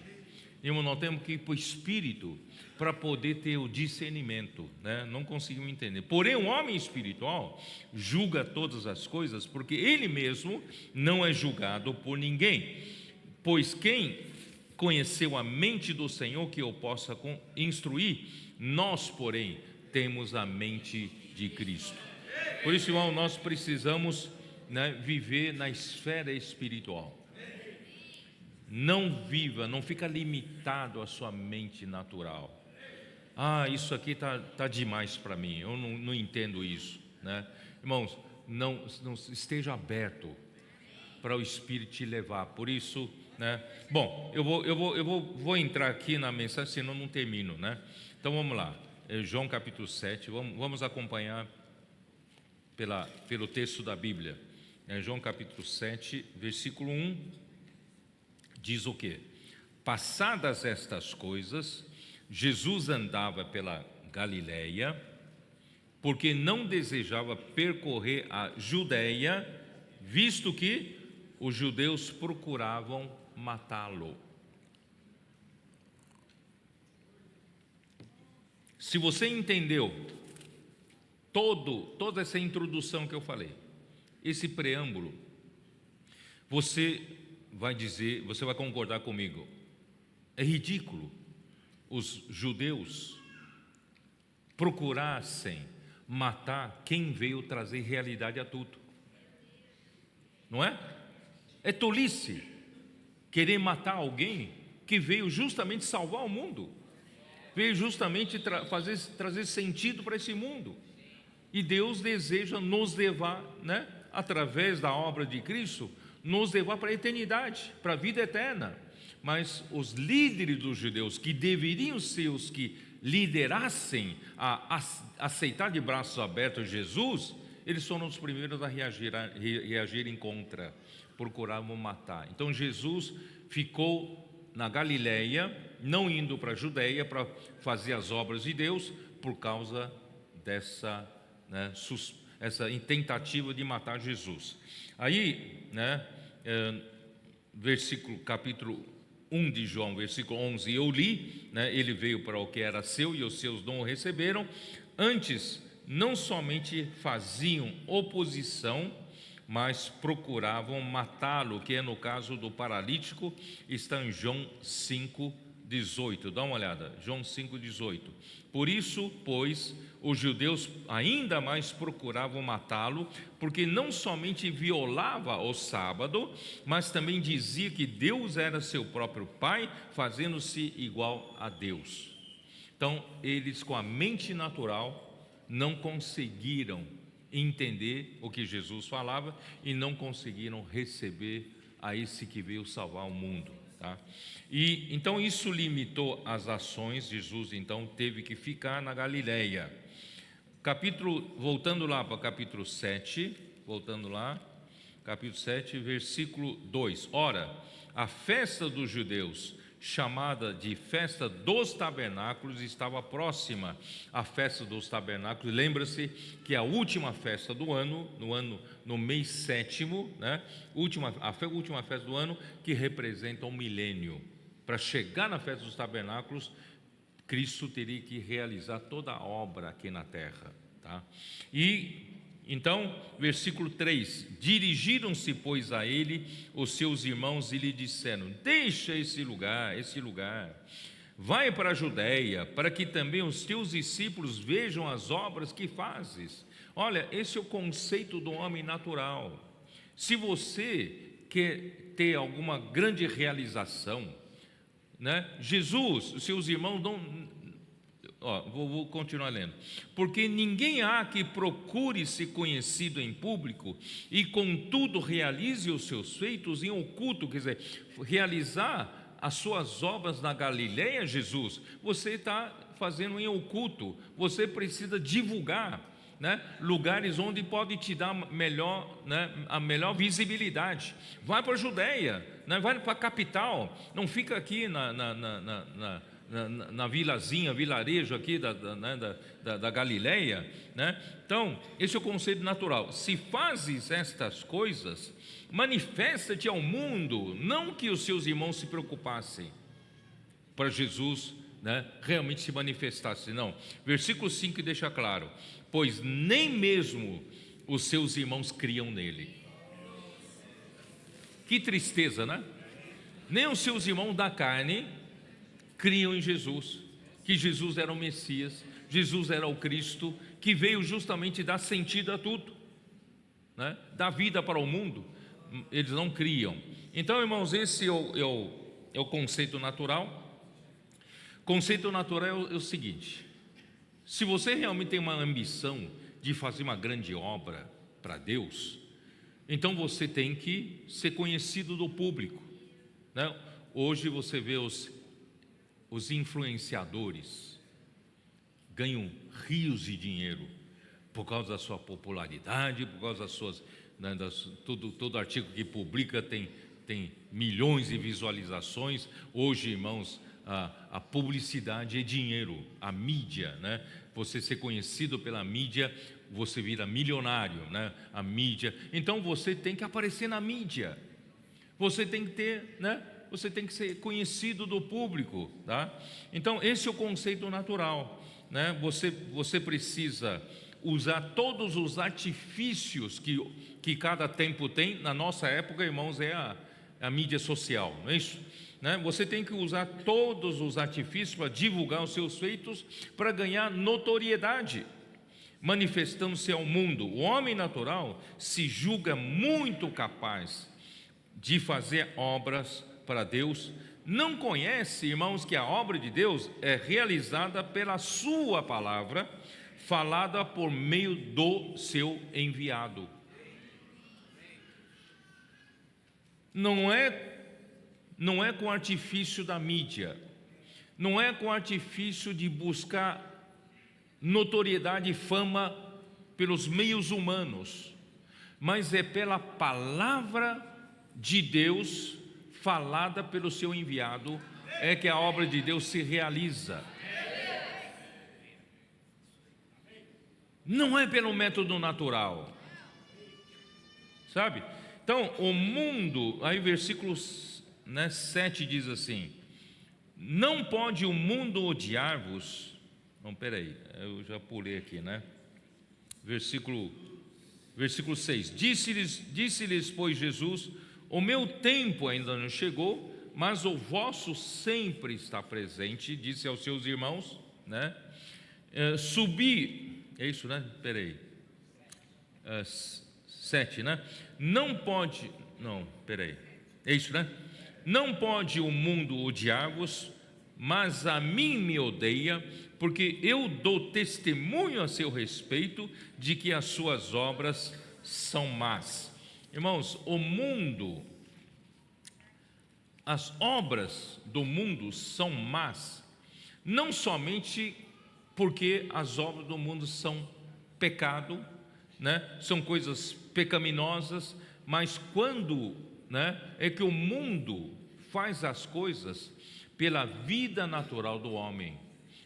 Irmão, nós temos que ir para o Espírito para poder ter o discernimento, né? Não conseguimos entender. Porém, o homem espiritual julga todas as coisas, porque ele mesmo não é julgado por ninguém. Pois quem conheceu a mente do Senhor que eu possa instruir? Nós, porém, temos a mente de Cristo. Por isso, irmão, nós precisamos, né, viver na esfera espiritual. Não fica limitado à sua mente natural. Isso aqui tá demais para mim, eu não entendo isso, né? Irmãos, não esteja aberto para o Espírito te levar. Por isso, né? Bom, eu vou entrar aqui na mensagem, senão não termino, né? Então vamos lá. João capítulo 7, vamos acompanhar pelo texto da Bíblia. João capítulo 7, versículo 1, diz o quê? Passadas estas coisas, Jesus andava pela Galileia, porque não desejava percorrer a Judeia, visto que os judeus procuravam matá-lo. Se você entendeu toda essa introdução que eu falei, esse preâmbulo, você vai concordar comigo, é ridículo os judeus procurassem matar quem veio trazer realidade a tudo, não é? É tolice querer matar alguém que veio justamente salvar o mundo, veio justamente trazer sentido para esse mundo. E Deus deseja nos levar, né, através da obra de Cristo, nos levar para a eternidade, para a vida eterna. Mas os líderes dos judeus, que deveriam ser os que liderassem a aceitar de braços abertos Jesus, eles foram os primeiros a reagirem contra, procuravam matar. Então Jesus ficou na Galileia, não indo para a Judeia para fazer as obras de Deus, por causa dessa, né, essa tentativa de matar Jesus. Aí, né, capítulo 1 de João, versículo 11, eu li, né, ele veio para o que era seu e os seus não o receberam. Antes, não somente faziam oposição, mas procuravam matá-lo, que é no caso do paralítico, está em João 5,18. Dá uma olhada, João 5,18. Por isso, pois, os judeus ainda mais procuravam matá-lo, porque não somente violava o sábado, mas também dizia que Deus era seu próprio Pai, fazendo-se igual a Deus. Então, eles com a mente natural não conseguiram entender o que Jesus falava e não conseguiram receber a esse que veio salvar o mundo, tá? E então isso limitou as ações. Jesus então teve que ficar na Galileia. Voltando lá para capítulo 7, capítulo 7, versículo 2. Ora, a festa dos judeus, chamada de festa dos tabernáculos, estava próxima. A festa dos tabernáculos, lembra-se que a última festa do ano, no mês sétimo, né? A última festa do ano, que representa um milênio. Para chegar na festa dos tabernáculos, Cristo teria que realizar toda a obra aqui na terra, tá? E então, versículo 3: dirigiram-se, pois, a ele os seus irmãos e lhe disseram: deixa esse lugar, vai para a Judeia, para que também os teus discípulos vejam as obras que fazes. Olha, esse é o conceito do homem natural. Se você quer ter alguma grande realização, né, Jesus, os seus irmãos vou continuar lendo. Porque ninguém há que procure ser conhecido em público e contudo realize os seus feitos em oculto. Quer dizer, realizar as suas obras na Galileia, Jesus, você está fazendo em oculto. Você precisa divulgar, né, lugares onde pode te dar a melhor visibilidade. Vai para a Judeia, né, vai para a capital. Não fica aqui na vilarejo aqui da Galileia, né? Então, esse é o conceito natural. Se fazes estas coisas, manifesta-te ao mundo, não que os seus irmãos se preocupassem para Jesus, né, realmente se manifestasse, não. Versículo 5 deixa claro: pois nem mesmo os seus irmãos criam nele. Que tristeza, né? Nem os seus irmãos da carne criam em Jesus, que Jesus era o Messias, Jesus era o Cristo, que veio justamente dar sentido a tudo, né? Dar vida para o mundo. Eles não criam. Então, irmãos, esse é o conceito natural. Conceito natural é o seguinte: se você realmente tem uma ambição de fazer uma grande obra para Deus, então você tem que ser conhecido do público, né? Hoje você vê os influenciadores, ganham rios de dinheiro por causa da sua popularidade, por causa das suas, né, todo artigo que publica tem milhões de visualizações. Hoje, irmãos, a publicidade é dinheiro, a mídia, né? Você ser conhecido pela mídia, você vira milionário, né? A mídia. Então você tem que aparecer na mídia. Você tem que ter, né? Você tem que ser conhecido do público, tá? Então esse é o conceito natural, né? Você precisa usar todos os artifícios que cada tempo tem. Na nossa época, irmãos, é a mídia social, não é isso? Né? Você tem que usar todos os artifícios para divulgar os seus feitos, para ganhar notoriedade, manifestando-se ao mundo. O homem natural se julga muito capaz de fazer obras para Deus. Não conhece, irmãos, que a obra de Deus é realizada pela sua palavra, falada por meio do seu enviado. Não é com artifício da mídia, não é com artifício de buscar notoriedade e fama pelos meios humanos, mas é pela palavra de Deus falada pelo seu enviado, é que a obra de Deus se realiza. Não é pelo método natural, sabe? Então, o mundo, aí versículo 7 diz assim: não pode o mundo odiar-vos. Não, peraí, eu já pulei aqui, né? Versículo 6: Disse-lhes, pois, Jesus: o meu tempo ainda não chegou, mas o vosso sempre está presente. Disse aos seus irmãos, né? Subi, é isso, né? Peraí, 7, né? Não pode, não, peraí, é isso, né? Não pode o mundo odiar-vos, mas a mim me odeia, porque eu dou testemunho a seu respeito de que as suas obras são más. Irmãos, o mundo, as obras do mundo são más, não somente porque as obras do mundo são pecado, né? São coisas pecaminosas, mas quando, né, é que o mundo faz as coisas pela vida natural do homem,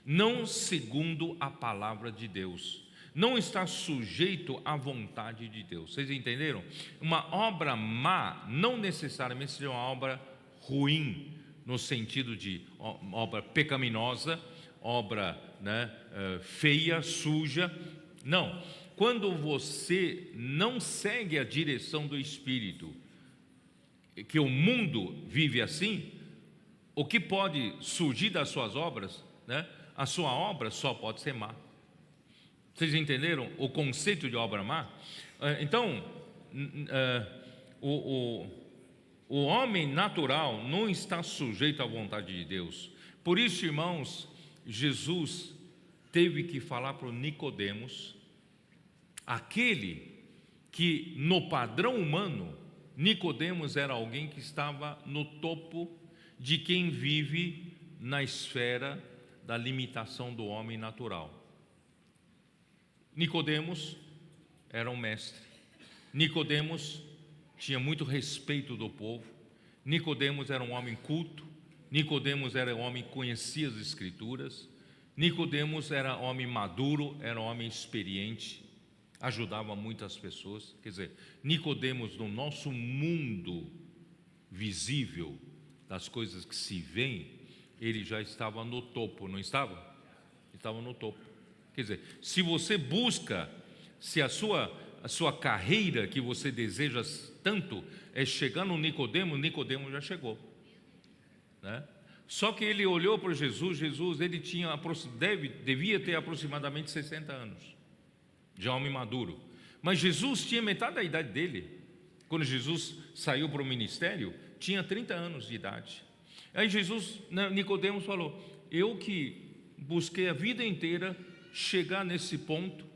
não segundo a palavra de Deus, não está sujeito à vontade de Deus. Vocês entenderam? Uma obra má não necessariamente seja uma obra ruim, no sentido de obra pecaminosa, obra, né, feia, suja. Não. Quando você não segue a direção do Espírito, que o mundo vive assim, o que pode surgir das suas obras, né? A sua obra só pode ser má. Vocês entenderam o conceito de obra má? Então, o homem natural não está sujeito à vontade de Deus. Por isso, irmãos, Jesus teve que falar para o Nicodemos, aquele que no padrão humano, Nicodemos era alguém que estava no topo de quem vive na esfera da limitação do homem natural. Nicodemos era um mestre. Nicodemos tinha muito respeito do povo. Nicodemos era um homem culto. Nicodemos era um homem que conhecia as Escrituras. Nicodemos era um homem maduro, era um homem experiente, ajudava muitas pessoas. Quer dizer, Nicodemos, no nosso mundo visível das coisas que se veem, ele já estava no topo, não estava? Estava no topo. Quer dizer, se você busca, se a sua carreira que você deseja tanto é chegar no Nicodemo, Nicodemo já chegou, né? Só que ele olhou para Jesus, ele devia ter aproximadamente 60 anos, já homem maduro, mas Jesus tinha metade da idade dele. Quando Jesus saiu para o ministério, tinha 30 anos de idade. Aí Nicodemos falou: eu que busquei a vida inteira chegar nesse ponto,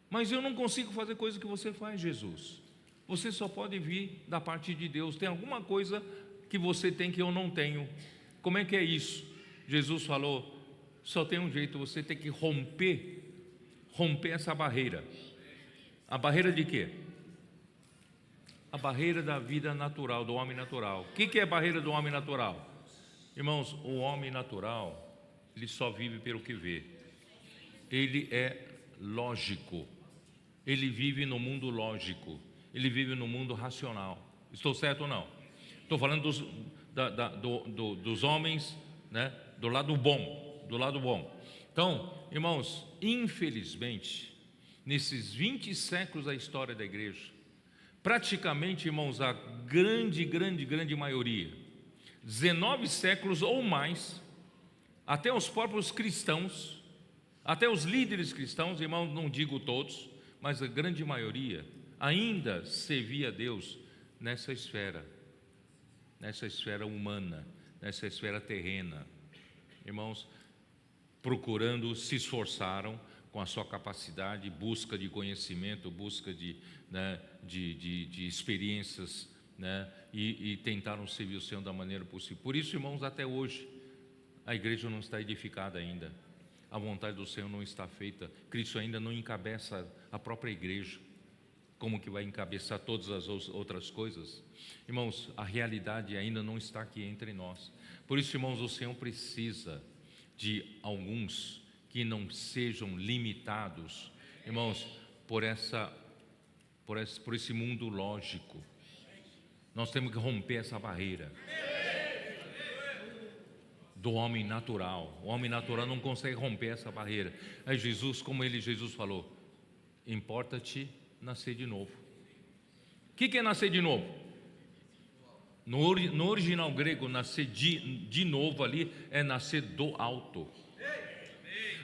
mas eu não consigo fazer coisa que você faz, Jesus. Você só pode vir da parte de Deus. Tem alguma coisa que você tem que eu não tenho. Como é que é isso? Jesus falou: Só tem um jeito, você tem que romper essa barreira. A barreira de quê? A barreira da vida natural, do homem natural. O que é a barreira do homem natural? Irmãos, o homem natural, ele só vive pelo que vê. Ele é lógico. Ele vive no mundo lógico. Ele vive no mundo racional. Estou certo ou não? Estou falando dos homens, né? Do lado bom. Do lado bom. Então, irmãos, infelizmente, nesses 20 séculos da história da igreja, praticamente, irmãos, a grande maioria, 19 séculos ou mais, até os próprios cristãos, até os líderes cristãos, irmãos, não digo todos, mas a grande maioria ainda servia a Deus nessa esfera humana, nessa esfera terrena. Irmãos, procurando, se esforçaram com a sua capacidade, busca de conhecimento, busca de experiências, né? E tentaram servir o Senhor da maneira possível. Por isso, irmãos, até hoje a igreja não está edificada ainda, a vontade do Senhor não está feita. Cristo ainda não encabeça a própria igreja. Como que vai encabeçar todas as outras coisas? Irmãos, a realidade ainda não está aqui entre nós. Por isso, irmãos, o Senhor precisa de alguns que não sejam limitados, irmãos, por esse mundo lógico. Nós temos que romper essa barreira do homem natural. O homem natural não consegue romper essa barreira. Aí Jesus falou: importa-te nascer de novo. O que é nascer de novo? No original grego, nascer de novo ali é nascer do alto.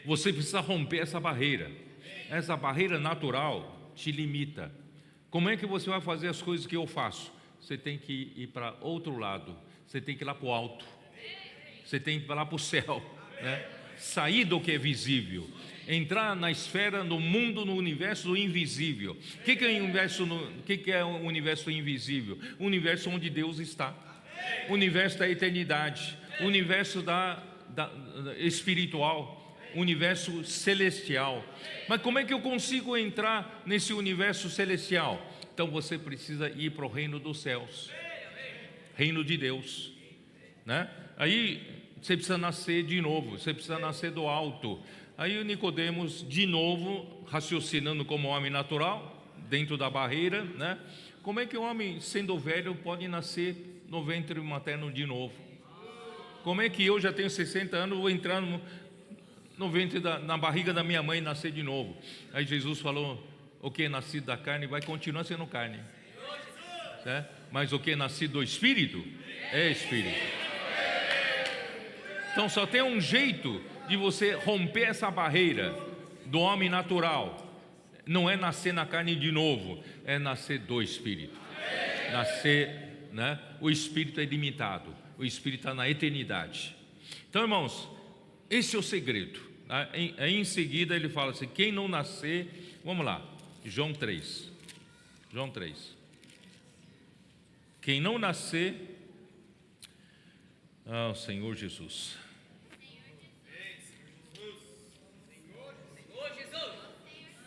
Você precisa romper essa barreira. Essa barreira natural te limita. Como é que você vai fazer as coisas que eu faço? Você tem que ir para outro lado. Você tem que ir lá para o alto. Você tem que ir lá para o céu, né? Sair do que é visível, entrar na esfera, no mundo, no universo do invisível. O que é o universo invisível? O universo onde Deus está, o universo da eternidade, o universo espiritual, o universo celestial. Mas como é que eu consigo entrar nesse universo celestial? Então você precisa ir para o reino dos céus, reino de Deus, né? Aí você precisa nascer de novo, você precisa nascer do alto. Aí o Nicodemos, de novo, raciocinando como homem natural, dentro da barreira, né? Como é que o homem, sendo velho, pode nascer no ventre materno de novo? Como é que eu já tenho 60 anos, vou entrar no ventre, na barriga da minha mãe e nascer de novo? Aí Jesus falou: o que é nascido da carne vai continuar sendo carne, certo? Mas o que é nascido do Espírito é Espírito. Então só tem um jeito de você romper essa barreira do homem natural. Não é nascer na carne de novo, é nascer do Espírito. Nascer, né? O Espírito é ilimitado, o Espírito está na eternidade. Então, irmãos, esse é o segredo. Aí em seguida ele fala assim: quem não nascer, vamos lá, João 3. Quem não nascer, Senhor Jesus.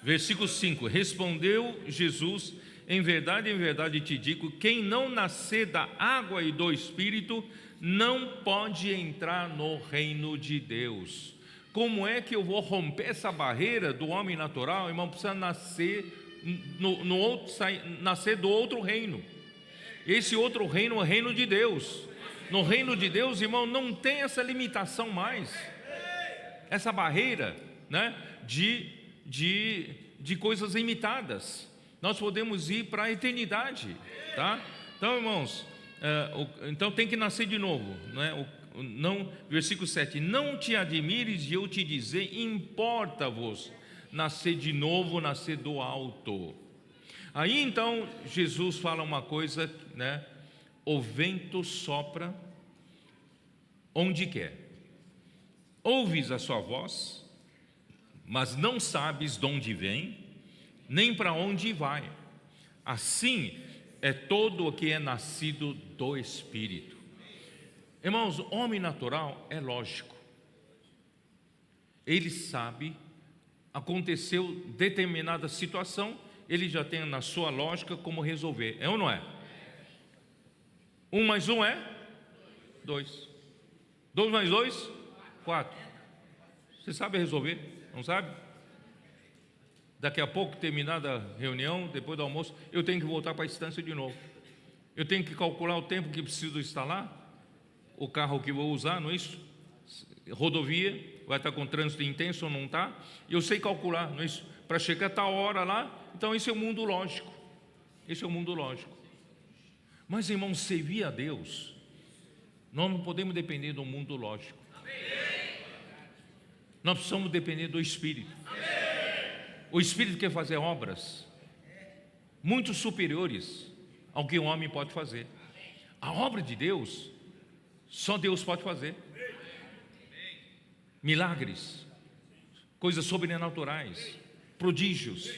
Versículo 5: respondeu Jesus: em verdade te digo, quem não nascer da água e do Espírito não pode entrar no reino de Deus. Como é que eu vou romper essa barreira do homem natural? Irmão, precisa nascer nascer do outro reino. Esse outro reino é o reino de Deus. No reino de Deus, irmão, não tem essa limitação mais, essa barreira, né, de coisas limitadas. Nós podemos ir para a eternidade, tá? Então, irmãos, então tem que nascer de novo, né? Versículo 7: não te admires de eu te dizer, importa-vos nascer de novo, nascer do alto. Aí então Jesus fala uma coisa, né? O vento sopra onde quer, ouves a sua voz, mas não sabes de onde vem, nem para onde vai. Assim é todo o que é nascido do Espírito. Irmãos, homem natural é lógico. Ele sabe, aconteceu determinada situação, ele já tem na sua lógica como resolver. É ou não é? 1 mais 1 é 2. 2 mais 2, 4. Você sabe resolver? Não sabe? Daqui a pouco, terminada a reunião, depois do almoço, eu tenho que voltar para a instância de novo. Eu tenho que calcular o tempo que preciso instalar, o carro que vou usar, não é isso? Rodovia, vai estar com trânsito intenso ou não está? Eu sei calcular, não é isso? Para chegar a tal hora lá. Então esse é o mundo lógico. Esse é o mundo lógico. Mas, irmãos, servir a Deus, nós não podemos depender do mundo lógico. Nós precisamos depender do Espírito. O Espírito quer fazer obras muito superiores ao que o homem pode fazer. A obra de Deus, só Deus pode fazer. Milagres, coisas sobrenaturais, prodígios,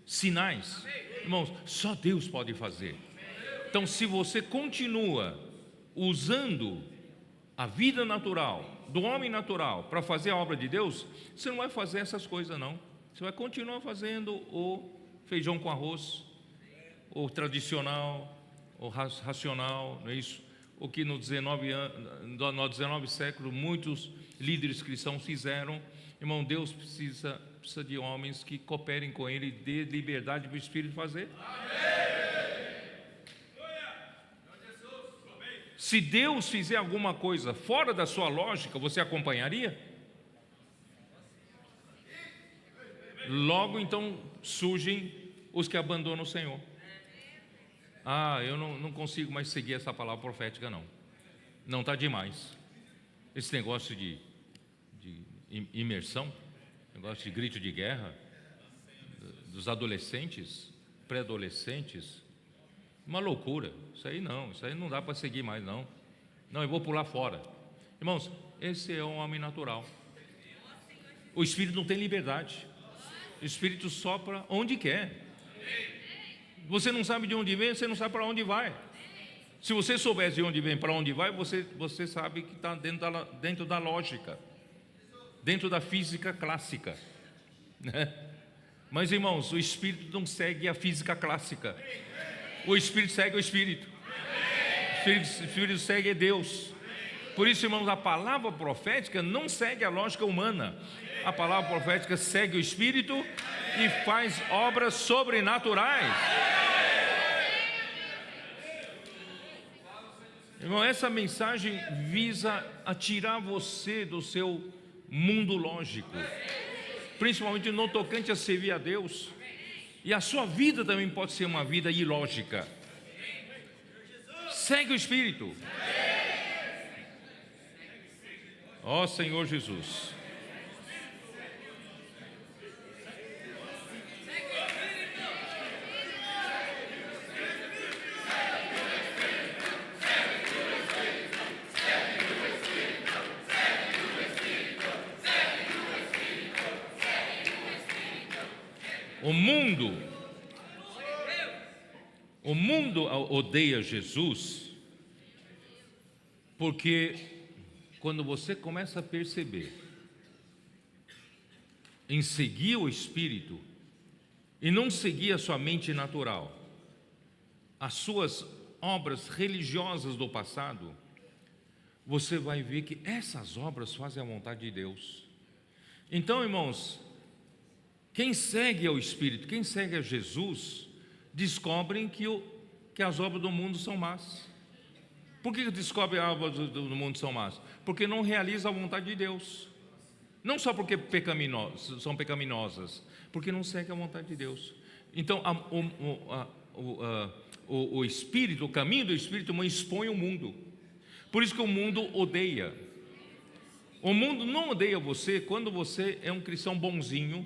sinais. Irmãos, só Deus pode fazer. Então, se você continua usando a vida natural, do homem natural, para fazer a obra de Deus, você não vai fazer essas coisas não. Você vai continuar fazendo o feijão com arroz, o tradicional, o racional, não é isso? O que no 19 século muitos líderes cristãos fizeram. Irmão, Deus precisa de homens que cooperem com Ele, dê liberdade para o Espírito fazer. Se Deus fizer alguma coisa fora da sua lógica, você acompanharia? Logo então surgem os que abandonam o Senhor. Eu não consigo mais seguir essa palavra profética não. Não está demais. Esse negócio de imersão, negócio de grito de guerra dos adolescentes, pré-adolescentes, uma loucura. Isso aí não dá para seguir mais não. Não, eu vou pular fora. Irmãos, esse é um homem natural. O Espírito não tem liberdade. O Espírito sopra onde quer. Você não sabe de onde vem, você não sabe para onde vai. Se você soubesse de onde vem, para onde vai, você sabe que está dentro da lógica, dentro da física clássica, né? Mas, irmãos, o Espírito não segue a física clássica. O Espírito segue o Espírito. O Espírito segue Deus. Por isso, irmãos, a palavra profética não segue a lógica humana. A palavra profética segue o Espírito e faz obras sobrenaturais. Irmão, essa mensagem visa a tirar você do seu mundo lógico, principalmente no tocante a servir a Deus. E a sua vida também pode ser uma vida ilógica. Segue o Espírito. Ó Senhor Jesus. O mundo odeia Jesus, porque quando você começa a perceber em seguir o Espírito e não seguir a sua mente natural, as suas obras religiosas do passado, você vai ver que essas obras fazem a vontade de Deus. Então, irmãos, quem segue ao Espírito, quem segue a Jesus, descobrem que as obras do mundo são más. Por que descobrem as obras do mundo são más? Porque não realizam a vontade de Deus. Não só porque são pecaminosas, porque não seguem a vontade de Deus. Então, o Espírito, o caminho do Espírito expõe o mundo. Por isso que o mundo odeia. O mundo não odeia você quando você é um cristão bonzinho,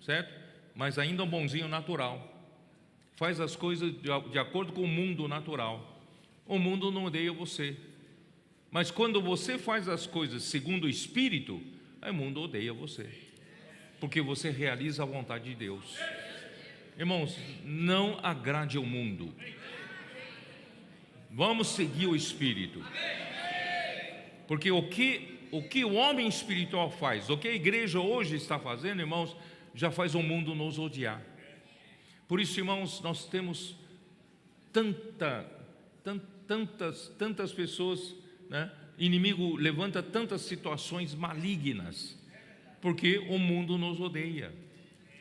certo? Mas ainda um bonzinho natural. Faz as coisas de acordo com o mundo natural. O mundo não odeia você. Mas quando você faz as coisas segundo o Espírito, o mundo odeia você. Porque você realiza a vontade de Deus. Irmãos, não agrade ao mundo. Vamos seguir o Espírito. Porque o que o que o homem espiritual faz, o que a igreja hoje está fazendo, irmãos, já faz o mundo nos odiar. Por isso, irmãos, nós temos tantas pessoas, né? Inimigo levanta tantas situações malignas, porque o mundo nos odeia,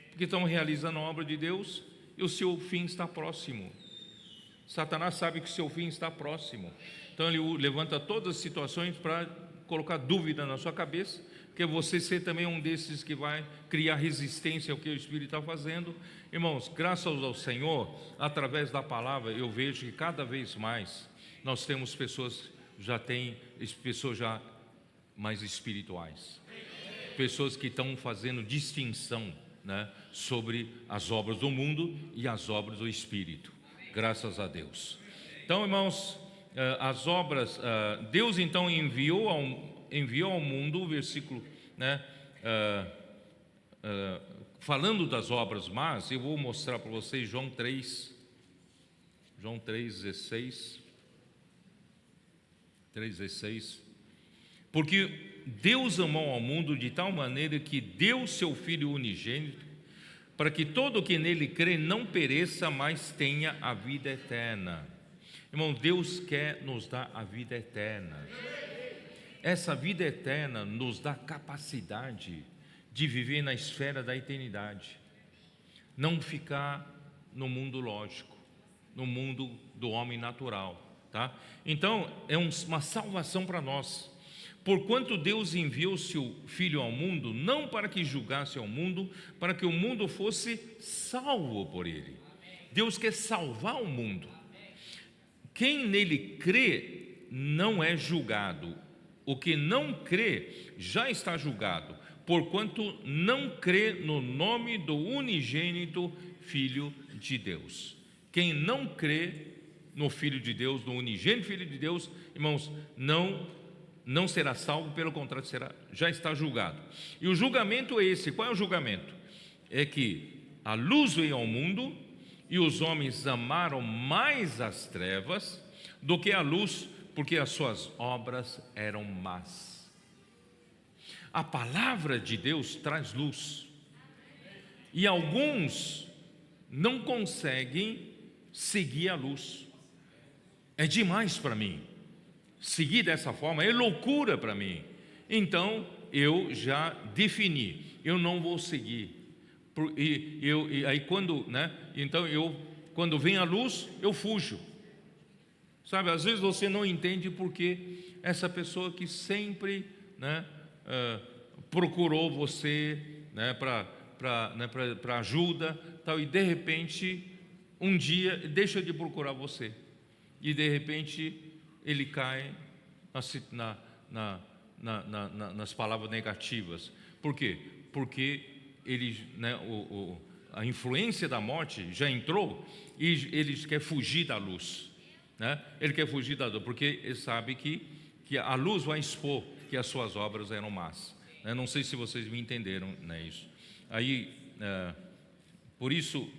porque estão realizando a obra de Deus e o seu fim está próximo. Satanás sabe que o seu fim está próximo, então ele levanta todas as situações para colocar dúvida na sua cabeça, porque você ser também um desses que vai criar resistência ao que o Espírito está fazendo. Irmãos, graças ao Senhor, através da palavra, eu vejo que cada vez mais nós temos pessoas já mais espirituais, pessoas que estão fazendo distinção, né, sobre as obras do mundo e as obras do Espírito, graças a Deus. Então, irmãos, as obras, Deus então enviou ao mundo, versículo, né, falando das obras más, eu vou mostrar para vocês João 3,16. Porque Deus amou ao mundo de tal maneira que deu seu Filho unigênito, para que todo o que nele crê não pereça, mas tenha a vida eterna. Irmão, Deus quer nos dar a vida eterna. Essa vida eterna nos dá capacidade de viver na esfera da eternidade, não ficar no mundo lógico, no mundo do homem natural. Tá? Então é uma salvação para nós, porquanto Deus enviou seu Filho ao mundo, não para que julgasse ao mundo, para que o mundo fosse salvo por ele. Deus quer salvar o mundo. Quem nele crê não é julgado, o que não crê já está julgado, porquanto não crê no nome do unigênito Filho de Deus. Quem não crê no Filho de Deus, no unigênito Filho de Deus, irmãos, não será salvo, pelo contrário, já está julgado. E o julgamento é esse. Qual é o julgamento? É que a luz veio ao mundo e os homens amaram mais as trevas do que a luz, porque as suas obras eram más. A palavra de Deus traz luz, e alguns não conseguem seguir a luz. É demais para mim, seguir dessa forma é loucura para mim. Então eu já defini, eu não vou seguir. Aí quando, né? Então quando vem a luz, eu fujo. Sabe, às vezes você não entende porque essa pessoa que sempre, né, procurou você, né, para ajuda, tal, e de repente um dia deixa de procurar você. E de repente ele cai nas palavras negativas. Por quê? Porque ele, né, a influência da morte já entrou e ele quer fugir da luz, né? Ele quer fugir da luz, porque ele sabe que a luz vai expor que as suas obras eram más, né? Não sei se vocês me entenderam, né, isso. Aí, por isso,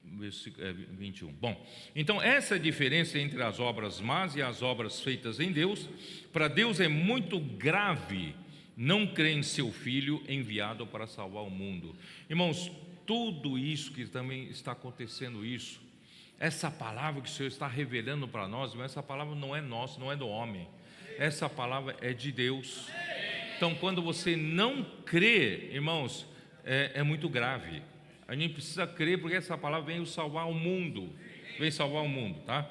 versículo 21. Bom, então essa é a diferença entre as obras más e as obras feitas em Deus. Para Deus é muito grave não crer em seu Filho enviado para salvar o mundo. Irmãos, tudo isso que também está acontecendo, essa palavra que o Senhor está revelando para nós, mas essa palavra não é nossa, não é do homem, essa palavra é de Deus. Então quando você não crê, irmãos, é muito grave. A gente precisa crer, porque essa palavra veio salvar o mundo, tá?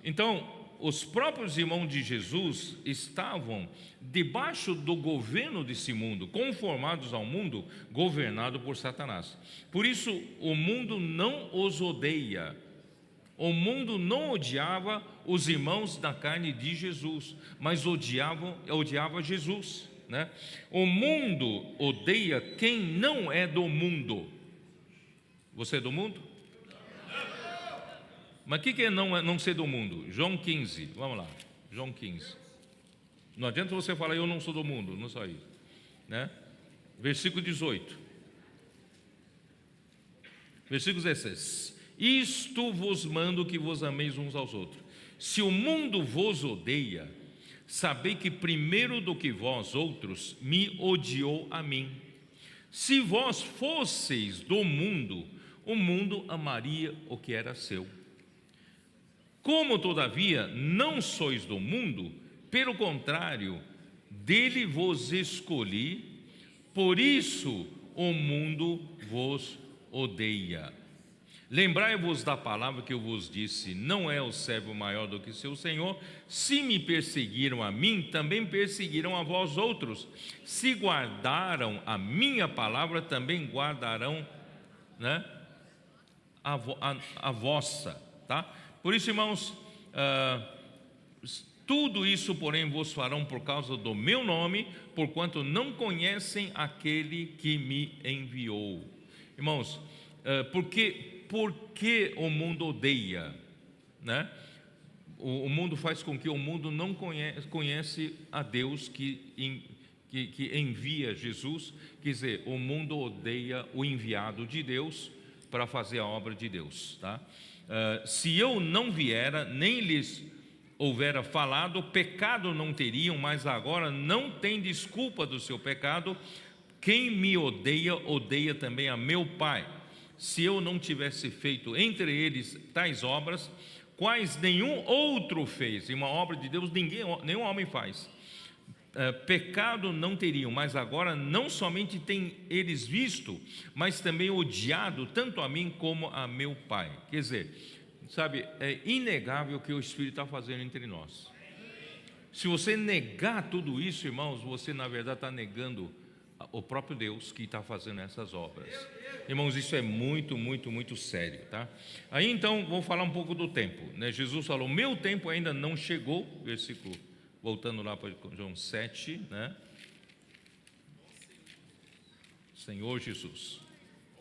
Então, os próprios irmãos de Jesus estavam debaixo do governo desse mundo, conformados ao mundo, governado por Satanás. Por isso, o mundo não os odeia. O mundo não odiava os irmãos da carne de Jesus, mas odiava Jesus, né? O mundo odeia quem não é do mundo. Você é do mundo? Mas o que é não ser do mundo? João 15, vamos lá, João 15. Não adianta você falar, eu não sou do mundo, não só isso, né? Versículo 18. Versículo 16. Isto vos mando, que vos ameis uns aos outros. Se o mundo vos odeia, sabei que primeiro do que vós outros me odiou a mim. Se vós fosseis do mundo, o mundo amaria o que era seu. Como todavia não sois do mundo, pelo contrário, dele vos escolhi, por isso o mundo vos odeia. Lembrai-vos da palavra que eu vos disse: não é o servo maior do que seu senhor. Se me perseguiram a mim, também perseguirão a vós outros. Se guardaram a minha palavra, também guardarão, né, a vossa, tá? Por isso, irmãos, tudo isso, porém, vos farão por causa do meu nome, porquanto não conhecem aquele que me enviou. Irmãos, por que o mundo odeia, né? O mundo faz com que o mundo não conhece a Deus que envia Jesus. Quer dizer, o mundo odeia o enviado de Deus para fazer a obra de Deus, tá? Se eu não viera, nem lhes houvera falado, pecado não teriam, mas agora não tem desculpa do seu pecado. Quem me odeia, odeia também a meu Pai. Se eu não tivesse feito entre eles tais obras, quais nenhum outro fez, e uma obra de Deus nenhum homem faz, pecado não teriam, mas agora não somente têm eles visto, mas também odiado tanto a mim como a meu Pai. Quer dizer, sabe, é inegável o que o Espírito está fazendo entre nós. Se você negar tudo isso, irmãos, você na verdade está negando o próprio Deus que está fazendo essas obras. Irmãos, isso é muito, muito, muito sério, tá? Aí então, vou falar um pouco do tempo, né? Jesus falou: meu tempo ainda não chegou, versículo, voltando lá para João 7, né? Senhor Jesus,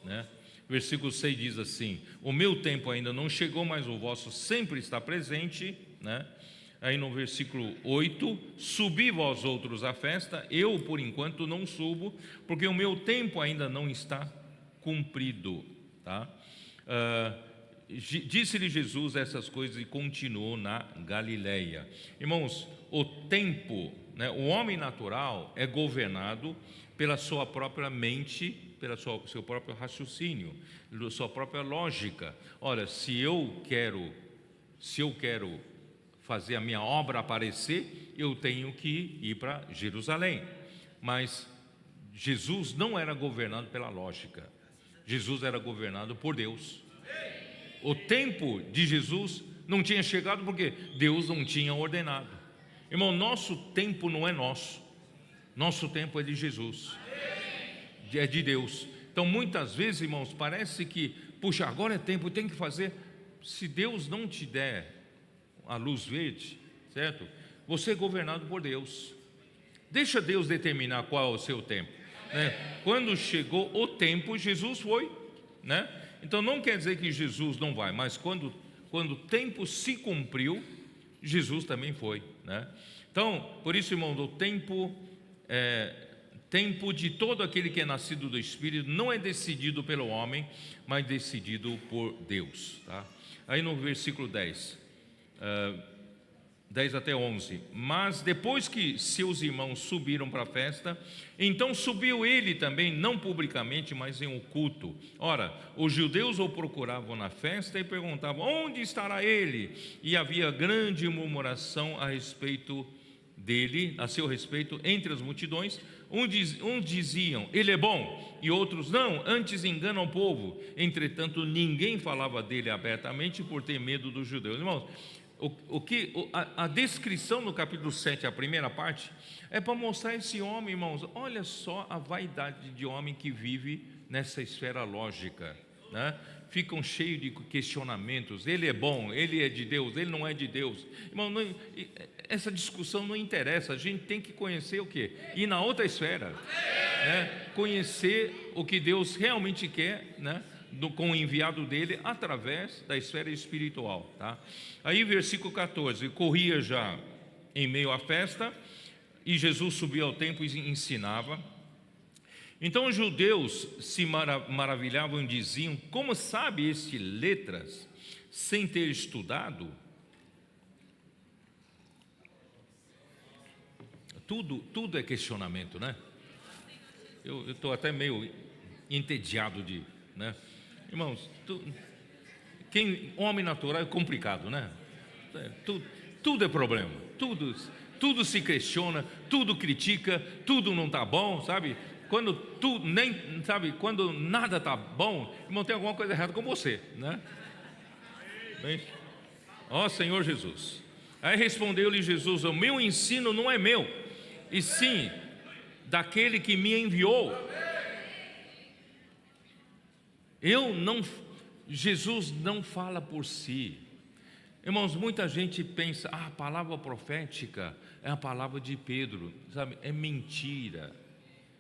né? Versículo 6 diz assim: o meu tempo ainda não chegou, mas o vosso sempre está presente, né? Aí no versículo 8: subi vós outros à festa, eu por enquanto não subo, porque o meu tempo ainda não está cumprido, tá? Disse-lhe Jesus essas coisas e continuou na Galileia. Irmãos, o tempo, né, o homem natural é governado pela sua própria mente, pelo seu próprio raciocínio, pela sua própria lógica. Olha, se eu quero fazer a minha obra aparecer, eu tenho que ir para Jerusalém. Mas Jesus não era governado pela lógica, Jesus era governado por Deus. O tempo de Jesus não tinha chegado porque Deus não tinha ordenado. Irmão, nosso tempo não é nosso, nosso tempo é de Jesus, é de Deus. Então muitas vezes, irmãos, parece que, puxa, agora é tempo, tem que fazer. Se Deus não te der a luz verde, certo? Você é governado por Deus. Deixa Deus determinar qual é o seu tempo, né? Quando chegou o tempo, Jesus foi, né? Então não quer dizer que Jesus não vai, mas quando o tempo se cumpriu, Jesus também foi, né? Então, por isso, irmão, o tempo de todo aquele que é nascido do Espírito não é decidido pelo homem, mas decidido por Deus, tá? Aí no versículo 10 até 11: mas depois que seus irmãos subiram para a festa, então subiu ele também, não publicamente, mas em oculto. Ora, os judeus o procuravam na festa e perguntavam: onde estará ele? E havia grande murmuração a respeito dele, a seu respeito, entre as multidões. Uns diziam: ele é bom, e outros: não, antes engana o povo. Entretanto, ninguém falava dele abertamente por ter medo dos judeus. Irmãos, a descrição no capítulo 7, a primeira parte, é para mostrar esse homem, irmãos. Olha só a vaidade de homem que vive nessa esfera lógica, né? Ficam cheios de questionamentos: ele é bom, ele é de Deus, ele não é de Deus. Irmão, essa discussão não interessa. A gente tem que conhecer o quê? Ir na outra esfera, né? Conhecer o que Deus realmente quer, né? Com o enviado dele através da esfera espiritual, tá? Aí versículo 14: corria já em meio à festa, e Jesus subiu ao templo e ensinava. Então os judeus se maravilhavam e diziam: como sabe este letras sem ter estudado? tudo é questionamento, né? Eu estou até meio entediado né? Irmãos, homem natural é complicado, né? Tudo é problema, tudo se questiona, tudo critica, tudo não está bom, sabe? Quando nada está bom, irmão, tem alguma coisa errada com você, né? Bem, ó Senhor Jesus. Aí respondeu-lhe Jesus: o meu ensino não é meu, e sim daquele que me enviou. Jesus não fala por si. Irmãos, muita gente pensa: a palavra profética é a palavra de Pedro, sabe? É mentira.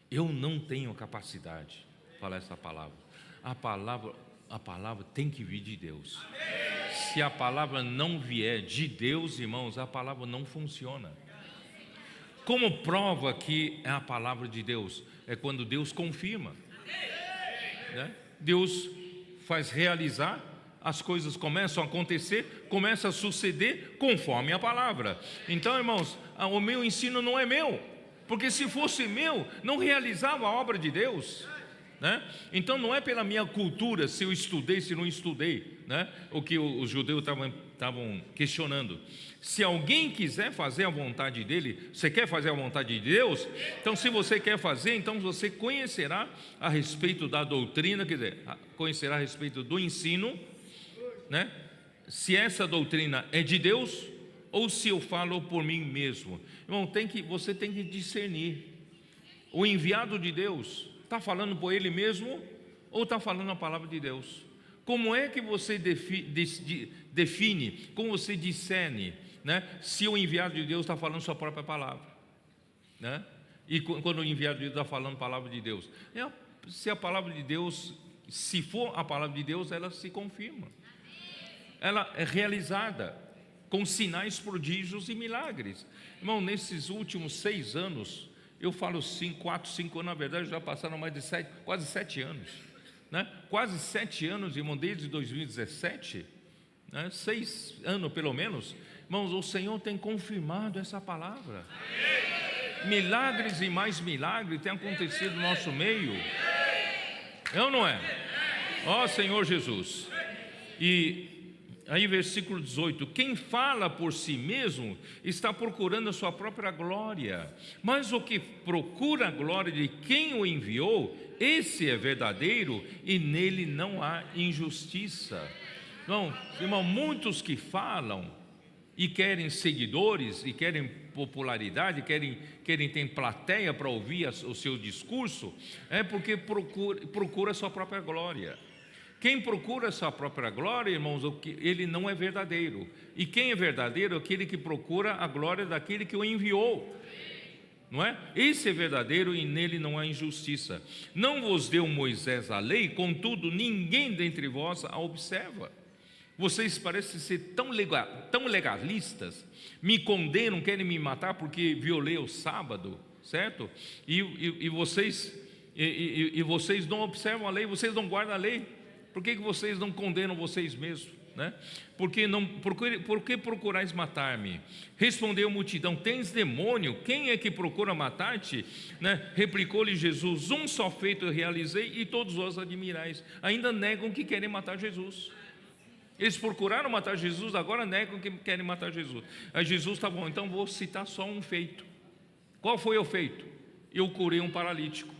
Eu não tenho capacidade de falar essa palavra. A palavra tem que vir de Deus. Se a palavra não vier de Deus, irmãos, a palavra não funciona. Como prova que é a palavra de Deus? É quando Deus confirma, né? Deus faz realizar, as coisas começam a acontecer, começa a suceder conforme a palavra. Então, irmãos, o meu ensino não é meu, porque se fosse meu, não realizava a obra de Deus, né? Então não é pela minha cultura, se eu estudei, se não estudei, né? O que os judeus estavam questionando. Se alguém quiser fazer a vontade dele, você quer fazer a vontade de Deus? Então, se você quer fazer, então você conhecerá a respeito da doutrina, quer dizer, conhecerá a respeito do ensino, né? Se essa doutrina é de Deus ou se eu falo por mim mesmo. Irmão, você tem que discernir. O enviado de Deus está falando por ele mesmo ou está falando a palavra de Deus? Como é que você define, como você discerne, né, se o enviado de Deus está falando sua própria palavra, né? E quando o enviado de Deus está falando a palavra de Deus, se a palavra de Deus, se for a palavra de Deus, ela se confirma, ela é realizada com sinais, prodígios e milagres. Irmão, nesses últimos 6 anos, eu falo 4, 5 anos, na verdade já passaram mais de quase 7 anos, né? Quase 7 anos, irmão, desde 2017, né? 6 anos pelo menos. Irmãos, o Senhor tem confirmado essa palavra. Milagres e mais milagres têm acontecido no nosso meio. É ou não é? Ó Senhor Jesus. E aí versículo 18: quem fala por si mesmo está procurando a sua própria glória, mas o que procura a glória de quem o enviou, esse é verdadeiro e nele não há injustiça. Não, irmão, muitos que falam e querem seguidores, e querem popularidade, querem ter plateia para ouvir o seu discurso, é porque procura a sua própria glória. Quem procura a sua própria glória, irmãos, ele não é verdadeiro. E quem é verdadeiro é aquele que procura a glória daquele que o enviou, não é? Esse é verdadeiro e nele não há injustiça. Não vos deu Moisés a lei, contudo ninguém dentre vós a observa. Vocês parecem ser tão legalistas, me condenam, querem me matar porque violei o sábado, certo? E vocês não observam a lei, vocês não guardam a lei. Por que vocês não condenam vocês mesmos, né? Por que procurais matar-me? Respondeu a multidão: tens demônio? Quem é que procura matar-te? Né? Replicou-lhe Jesus: um só feito eu realizei e todos vós admirais. Ainda negam que querem matar Jesus. Eles procuraram matar Jesus, agora negam que querem matar Jesus. Aí Jesus: tá bom, então vou citar só um feito. Qual foi o feito? Eu curei um paralítico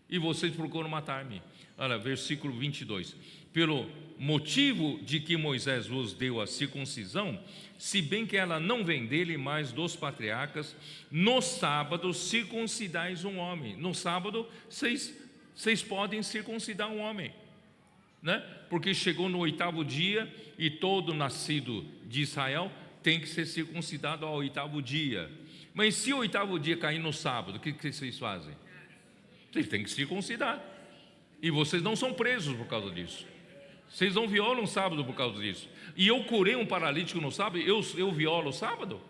e vocês procuram matar-me. Olha, versículo 22: pelo motivo de que Moisés vos deu a circuncisão, se bem que ela não vem dele, mas dos patriarcas, no sábado circuncidais um homem. No sábado vocês podem circuncidar um homem, né? Porque chegou no 8º dia e todo nascido de Israel tem que ser circuncidado ao 8º dia. Mas se o 8º dia cair no sábado, o que vocês fazem? Vocês têm que circuncidar. E vocês não são presos por causa disso. Vocês não violam o sábado por causa disso. E eu curei um paralítico no sábado, eu violo o sábado?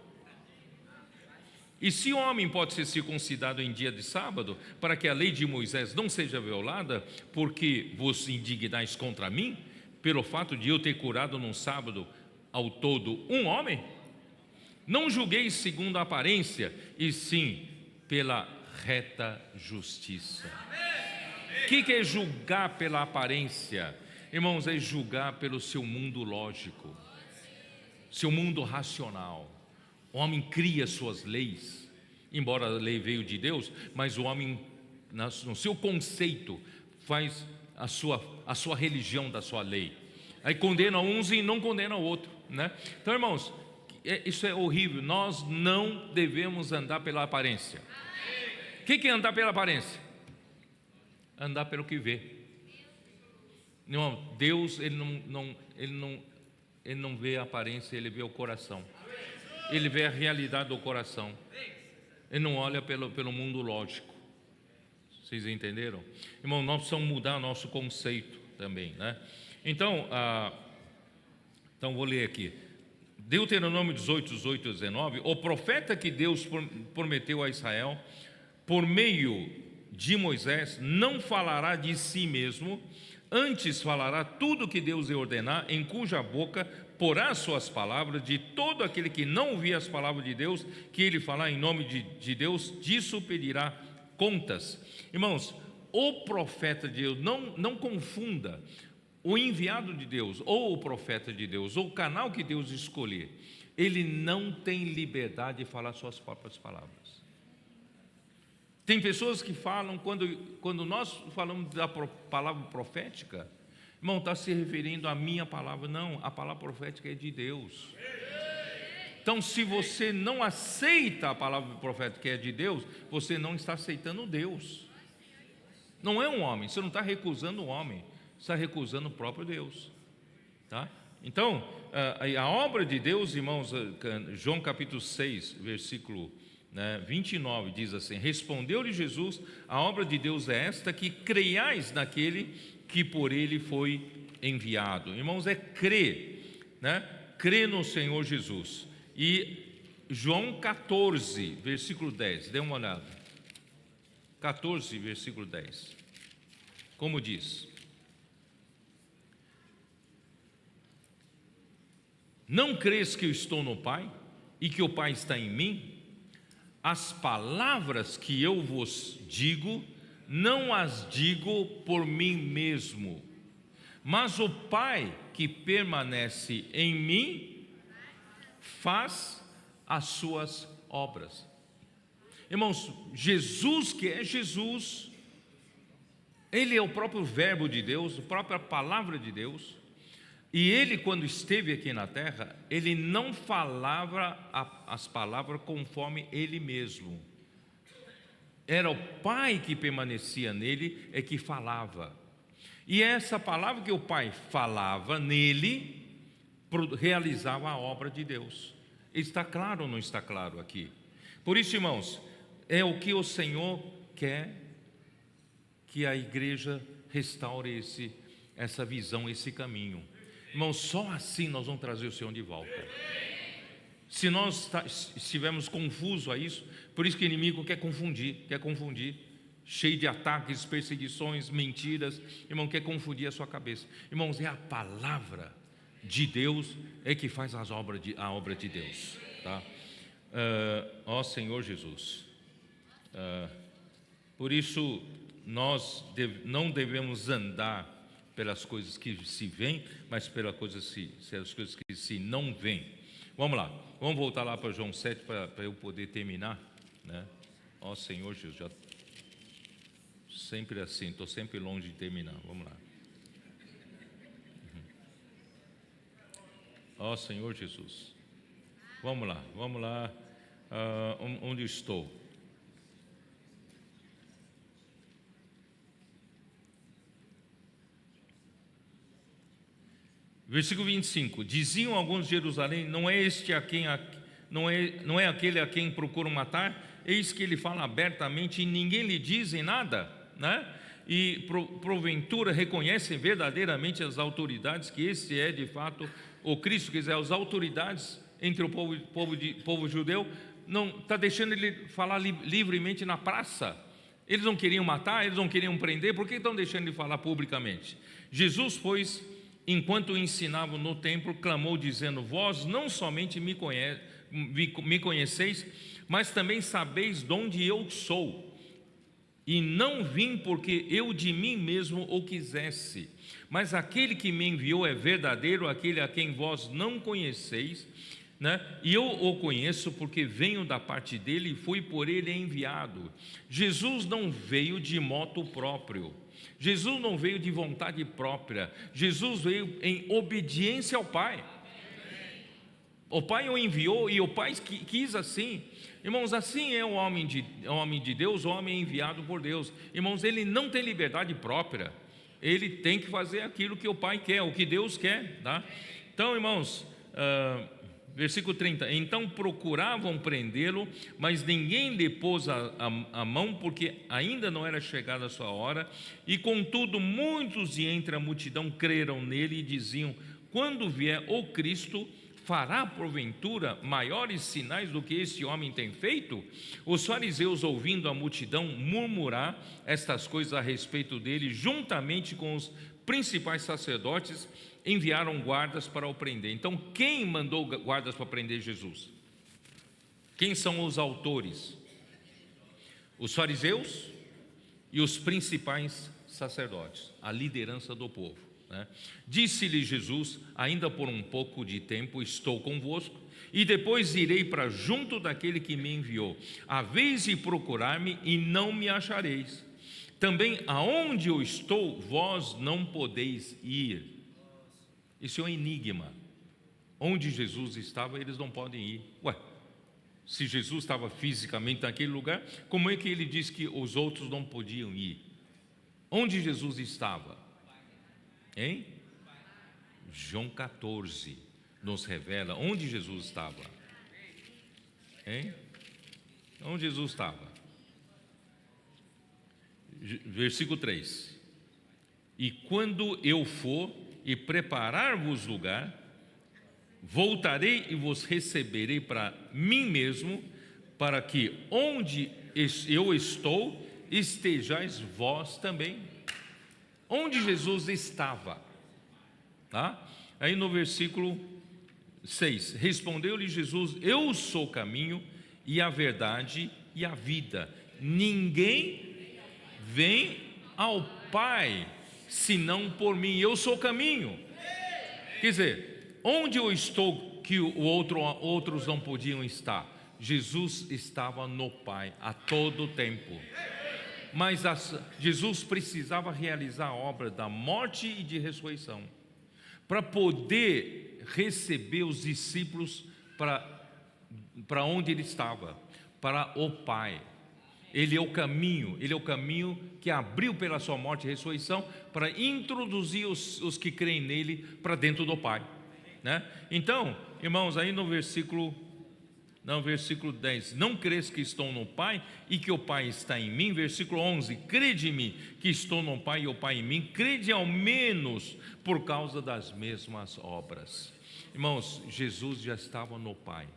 E se o homem pode ser circuncidado em dia de sábado, para que a lei de Moisés não seja violada, porque vos indignais contra mim, pelo fato de eu ter curado num sábado ao todo um homem? Não julgueis segundo a aparência, e sim pela reta justiça. O que é julgar pela aparência? Irmãos, é julgar pelo seu mundo lógico, seu mundo racional. O homem cria suas leis, embora a lei veio de Deus, mas o homem, no seu conceito, faz a sua religião da sua lei. Aí condena uns e não condena o outro, né? Então, irmãos, isso é horrível. Nós não devemos andar pela aparência. O que é andar pela aparência? Andar pelo que vê. Não, Deus, ele não vê a aparência, ele vê o coração. Ele vê a realidade do coração. Ele não olha pelo mundo lógico. Vocês entenderam? Irmão, nós precisamos mudar nosso conceito também, né? Então vou ler aqui. Deuteronômio 18, 18 e 19. O profeta que Deus prometeu a Israel, por meio de Moisés, não falará de si mesmo, antes falará tudo que Deus lhe ordenar, em cuja boca porá suas palavras. De todo aquele que não ouvir as palavras de Deus, que ele falar em nome de Deus, disso pedirá contas. Irmãos, o profeta de Deus, não confunda o enviado de Deus, ou o profeta de Deus, ou o canal que Deus escolher. Ele não tem liberdade de falar suas próprias palavras. Tem pessoas que falam, quando nós falamos da palavra profética, irmão, está se referindo à minha palavra. Não, a palavra profética é de Deus. Então, se você não aceita a palavra profética que é de Deus, você não está aceitando Deus. Não é um homem, você não está recusando o homem, está recusando o próprio Deus, tá? Então, a obra de Deus, irmãos, João capítulo 6, versículo 29, diz assim: respondeu-lhe Jesus: a obra de Deus é esta, que creiais naquele que por ele foi enviado. Irmãos, é crer, né? Crer no Senhor Jesus. E João 14, versículo 10, dê uma olhada. 14, versículo 10. Como diz? Não crês que eu estou no Pai e que o Pai está em mim? As palavras que eu vos digo, não as digo por mim mesmo, mas o Pai que permanece em mim faz as suas obras. Irmãos, Jesus, que é Jesus, Ele é o próprio verbo de Deus, a própria palavra de Deus. E Ele, quando esteve aqui na terra, Ele não falava as palavras conforme Ele mesmo. Era o Pai que permanecia nele, é que falava. E essa palavra que o Pai falava nele, realizava a obra de Deus. Está claro ou não está claro aqui? Por isso, irmãos, é o que o Senhor quer, que a igreja restaure essa visão, esse caminho. Irmãos, só assim nós vamos trazer o Senhor de volta. Se nós estivermos confusos a isso, por isso que o inimigo quer confundir, cheio de ataques, perseguições, mentiras, irmão, quer confundir a sua cabeça. Irmãos, é a palavra de Deus é que faz a obra de Deus, tá? Ó Senhor Jesus, por isso nós não devemos andar pelas coisas que se veem, mas pelas coisas que se não veem. Vamos lá, vamos voltar lá para João 7 para eu poder terminar, né? Ó Senhor Jesus, já sempre assim, estou sempre longe de terminar. Vamos lá. Ó Senhor Jesus, vamos lá, onde estou? Versículo 25, diziam alguns de Jerusalém: não é este não é aquele a quem procuram matar? Eis que ele fala abertamente e ninguém lhe dizem nada, né? E porventura reconhecem verdadeiramente as autoridades que esse é de fato o Cristo, quer dizer, as autoridades entre o povo judeu, não está deixando ele falar livremente na praça. Eles não queriam matar, eles não queriam prender, por que estão deixando ele falar publicamente? Jesus, pois, enquanto ensinava no templo, clamou dizendo: vós não somente me me conheceis, mas também sabeis de onde eu sou. E não vim porque eu de mim mesmo o quisesse, mas aquele que me enviou é verdadeiro, aquele a quem vós não conheceis, né? E eu o conheço porque venho da parte dele e fui por ele enviado. Jesus não veio de moto próprio, Jesus não veio de vontade própria, Jesus veio em obediência ao Pai. O Pai o enviou e o Pai quis assim. Irmãos, assim é o homem de Deus, o homem enviado por Deus. Irmãos, ele não tem liberdade própria, ele tem que fazer aquilo que o Pai quer, o que Deus quer, tá? Então, irmãos, versículo 30: então procuravam prendê-lo, mas ninguém lhe pôs a mão, porque ainda não era chegada a sua hora. E contudo muitos de entre a multidão creram nele e diziam: quando vier o Cristo, fará porventura maiores sinais do que este homem tem feito? Os fariseus, ouvindo a multidão murmurar estas coisas a respeito dele, juntamente com os principais sacerdotes, enviaram guardas para o prender. Então, quem mandou guardas para prender Jesus? Quem são os autores? Os fariseus e os principais sacerdotes, a liderança do povo. Disse-lhe Jesus: ainda por um pouco de tempo estou convosco, e depois irei para junto daquele que me enviou. Haveis de procurar-me e não me achareis. Também aonde eu estou, vós não podeis ir. Isso é um enigma. Onde Jesus estava, eles não podem ir. Se Jesus estava fisicamente naquele lugar, como é que ele disse que os outros não podiam ir? Onde Jesus estava? Em João 14 nos revela onde Jesus estava. Onde Jesus estava? Versículo 3: e quando eu for e preparar-vos lugar, voltarei e vos receberei para mim mesmo, para que onde eu estou estejais vós também. Onde Jesus estava, tá? Aí no versículo 6: respondeu-lhe Jesus: eu sou o caminho e a verdade e a vida, ninguém vem ao Pai senão por mim. Eu sou o caminho. Quer dizer, onde eu estou que outros não podiam estar? Jesus estava no Pai a todo tempo. Mas Jesus precisava realizar a obra da morte e de ressurreição para poder receber os discípulos para onde ele estava, para o Pai. Ele é o caminho que abriu pela sua morte e ressurreição para introduzir os que creem nele para dentro do Pai, né? Então, irmãos, aí no versículo 10: não crês que estou no Pai e que o Pai está em mim? Versículo 11: crede-me que estou no Pai e o Pai em mim, crede ao menos por causa das mesmas obras. Irmãos, Jesus já estava no Pai.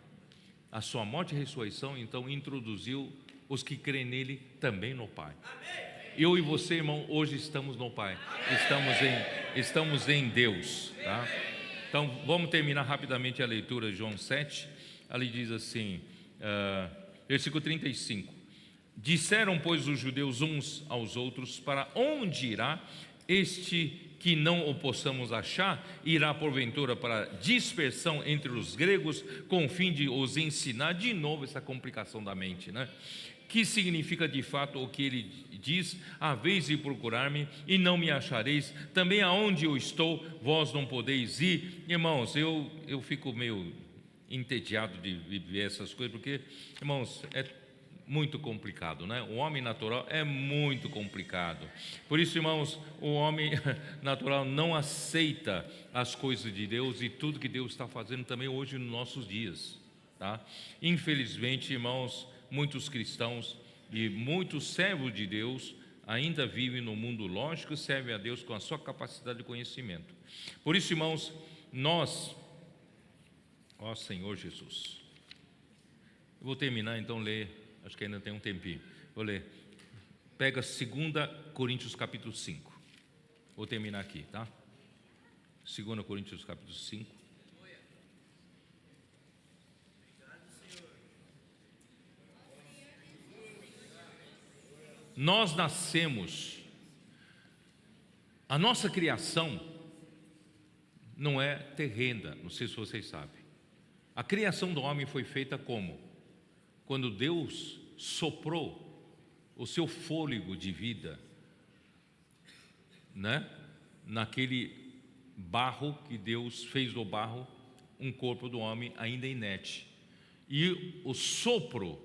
A sua morte e ressurreição então introduziu os que creem nele também no Pai. Eu e você, irmão, hoje estamos no Pai. Estamos em Deus, tá? Então vamos terminar rapidamente a leitura de João 7. Ali diz assim, versículo 35: disseram, pois, os judeus uns aos outros: para onde irá este que não o possamos achar? Irá porventura para dispersão entre os gregos, com o fim de os ensinar? De novo essa complicação da mente, né? Que significa de fato o que ele diz: haveis de procurar-me e não me achareis, também aonde eu estou vós não podeis ir. Irmãos, eu fico meio entediado de viver essas coisas, porque, irmãos, é muito complicado, né? O homem natural é muito complicado. Por isso, irmãos, o homem natural não aceita as coisas de Deus e tudo que Deus está fazendo também hoje nos nossos dias, tá? Infelizmente, irmãos, muitos cristãos e muitos servos de Deus ainda vivem no mundo lógico e servem a Deus com a sua capacidade de conhecimento. Por isso, irmãos, nós, ó Senhor Jesus, eu vou terminar então ler, acho que ainda tem um tempinho, vou ler, pega 2 Coríntios capítulo 5, vou terminar aqui, tá? 2 Coríntios capítulo 5, nós nascemos, a nossa criação não é terrena, não sei se vocês sabem. A criação do homem foi feita como? Quando Deus soprou o seu fôlego de vida, né? Naquele barro que Deus fez do barro um corpo do homem ainda inerte. E o sopro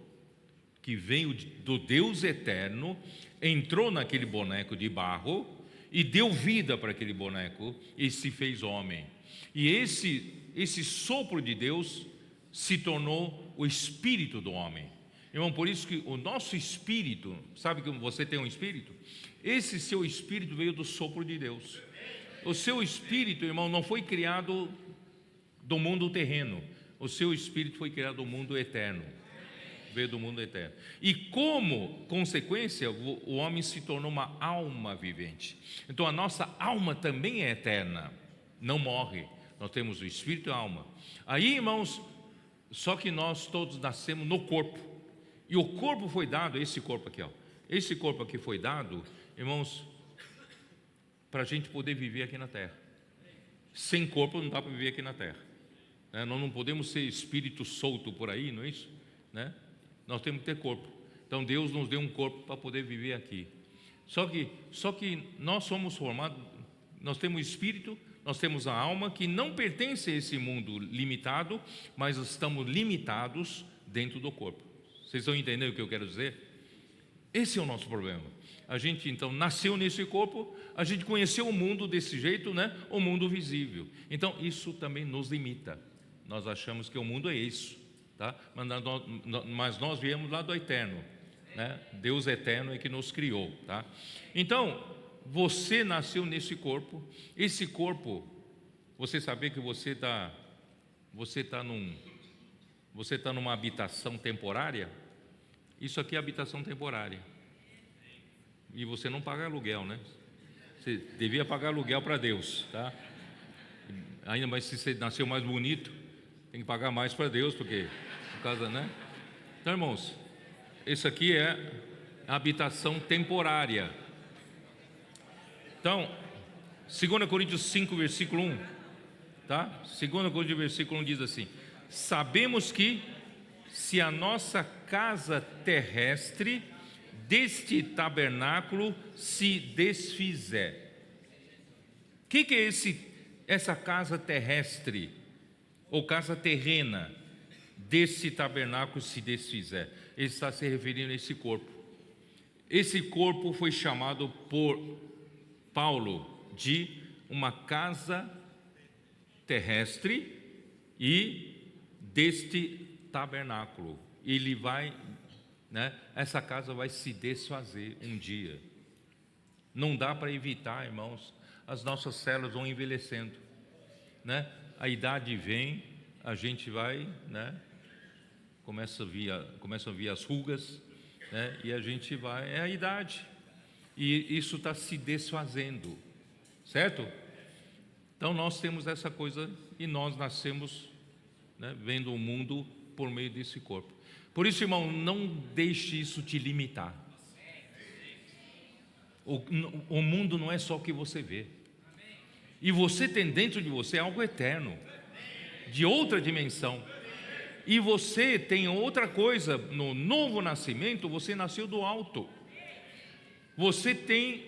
que veio do Deus eterno entrou naquele boneco de barro e deu vida para aquele boneco e se fez homem. E esse sopro de Deus se tornou o espírito do homem. Irmão, por isso que o nosso espírito, sabe que você tem um espírito? Esse seu espírito veio do sopro de Deus. O seu espírito, irmão, não foi criado do mundo terreno. O seu espírito foi criado do mundo eterno. Veio do mundo eterno. E como consequência, o homem se tornou uma alma vivente. Então a nossa alma também é eterna, não morre. Nós temos o espírito e a alma. Aí, irmãos, só que nós todos nascemos no corpo. E o corpo foi dado, esse corpo aqui, ó. Esse corpo aqui foi dado, irmãos, para a gente poder viver aqui na terra. Sem corpo não dá para viver aqui na terra. Nós não podemos ser espírito solto por aí, não é isso? Nós temos que ter corpo. Então Deus nos deu um corpo para poder viver aqui. Só que nós somos formados, nós temos espírito, nós temos a alma que não pertence a esse mundo limitado, mas estamos limitados dentro do corpo. Vocês estão entendendo o que eu quero dizer? Esse é o nosso problema. A gente então nasceu nesse corpo, a gente conheceu o mundo desse jeito, né? O mundo visível. Então isso também nos limita. Nós achamos que o mundo é isso, tá? Mas nós viemos lá do eterno, né? Deus eterno é que nos criou, tá? Então você nasceu nesse corpo. Esse corpo, você sabia que você está numa habitação temporária? Isso aqui é habitação temporária. E você não paga aluguel, né? Você devia pagar aluguel para Deus, tá? Ainda mais se você nasceu mais bonito, tem que pagar mais para Deus, porque por causa, né? Então, irmãos, isso aqui é habitação temporária. Então, 2 Coríntios 5, versículo 1, tá? 2 Coríntios, versículo 1 diz assim: sabemos que se a nossa casa terrestre deste tabernáculo se desfizer. O que é essa casa terrestre ou casa terrena desse tabernáculo se desfizer? Ele está se referindo a esse corpo. Esse corpo foi chamado por Paulo de uma casa terrestre e deste tabernáculo. Ele vai, né? Essa casa vai se desfazer um dia. Não dá para evitar, irmãos. As nossas células vão envelhecendo, né? A idade vem, a gente vai, né? Começam a vir as rugas, né? E a gente vai, é a idade. E isso está se desfazendo, certo? Então nós temos essa coisa e nós nascemos, né, vendo o mundo por meio desse corpo. Por isso, irmão, não deixe isso te limitar. O mundo não é só o que você vê. E você tem dentro de você algo eterno, de outra dimensão. E você tem outra coisa, no novo nascimento, você nasceu do alto. Você tem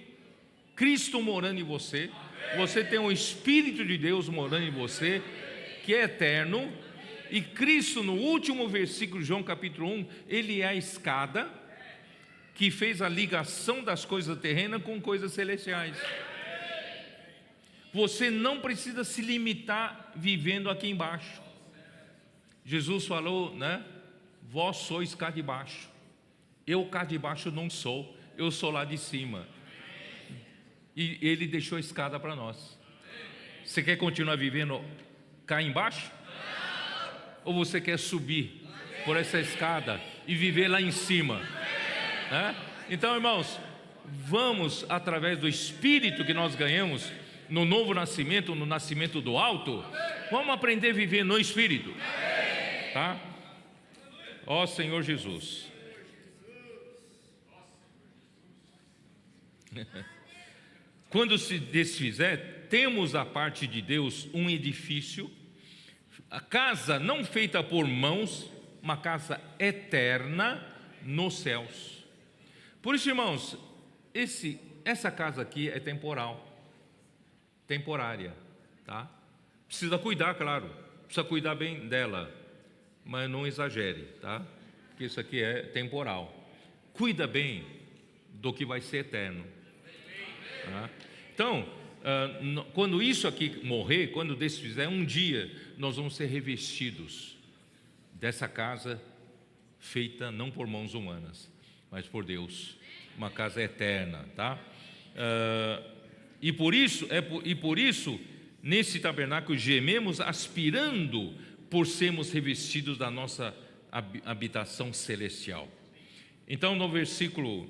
Cristo morando em você, você tem o Espírito de Deus morando em você, que é eterno. E Cristo, no último versículo de João capítulo 1, Ele é a escada que fez a ligação das coisas terrenas com coisas celestiais. Você não precisa se limitar vivendo aqui embaixo. Jesus falou, né? Vós sois cá de baixo. Eu cá de baixo não sou, eu sou lá de cima. E Ele deixou a escada para nós. Você quer continuar vivendo cá embaixo? Ou você quer subir por essa escada e viver lá em cima? Então, irmãos, vamos, através do Espírito que nós ganhamos no novo nascimento, no nascimento do alto, vamos aprender a viver no Espírito, tá? Ó Senhor Jesus. Quando se desfizer, temos da parte de Deus um edifício, a casa não feita por mãos, uma casa eterna nos céus. Por isso, irmãos, essa casa aqui é temporária, tá? Precisa cuidar, claro, precisa cuidar bem dela, mas não exagere, tá? Porque isso aqui é temporal. Cuida bem do que vai ser eterno. Tá? Então, quando isso aqui morrer, quando desfizer, um dia nós vamos ser revestidos dessa casa feita não por mãos humanas, mas por Deus, uma casa eterna, tá? E por isso, nesse tabernáculo gememos, aspirando por sermos revestidos da nossa habitação celestial. Então, no versículo,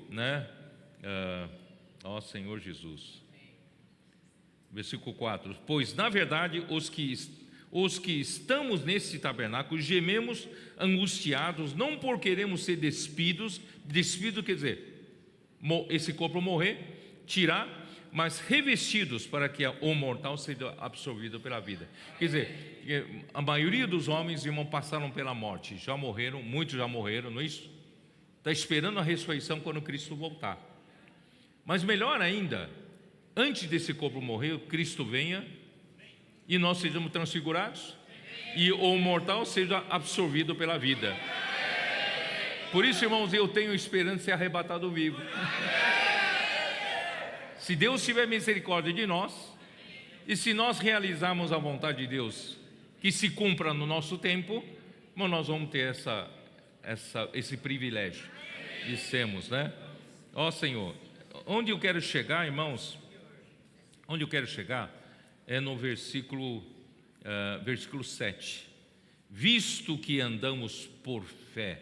ó Senhor Jesus, versículo 4: pois na verdade os que estamos nesse tabernáculo gememos angustiados, não por queremos ser despido quer dizer, esse corpo morrer, tirar, mas revestidos para que o mortal seja absorvido pela vida. Quer dizer, a maioria dos homens, irmão, passaram pela morte, já morreram, muitos já morreram, não é isso? Está esperando a ressurreição quando Cristo voltar. Mas melhor ainda, antes desse corpo morrer, Cristo venha e nós sejamos transfigurados e o mortal seja absorvido pela vida. Por isso, irmãos, eu tenho esperança de ser arrebatado vivo. Se Deus tiver misericórdia de nós, e se nós realizarmos a vontade de Deus, que se cumpra no nosso tempo, nós vamos ter esse privilégio de sermos, Ó Senhor, onde eu quero chegar, irmãos, onde eu quero chegar é no versículo 7. Visto que andamos por fé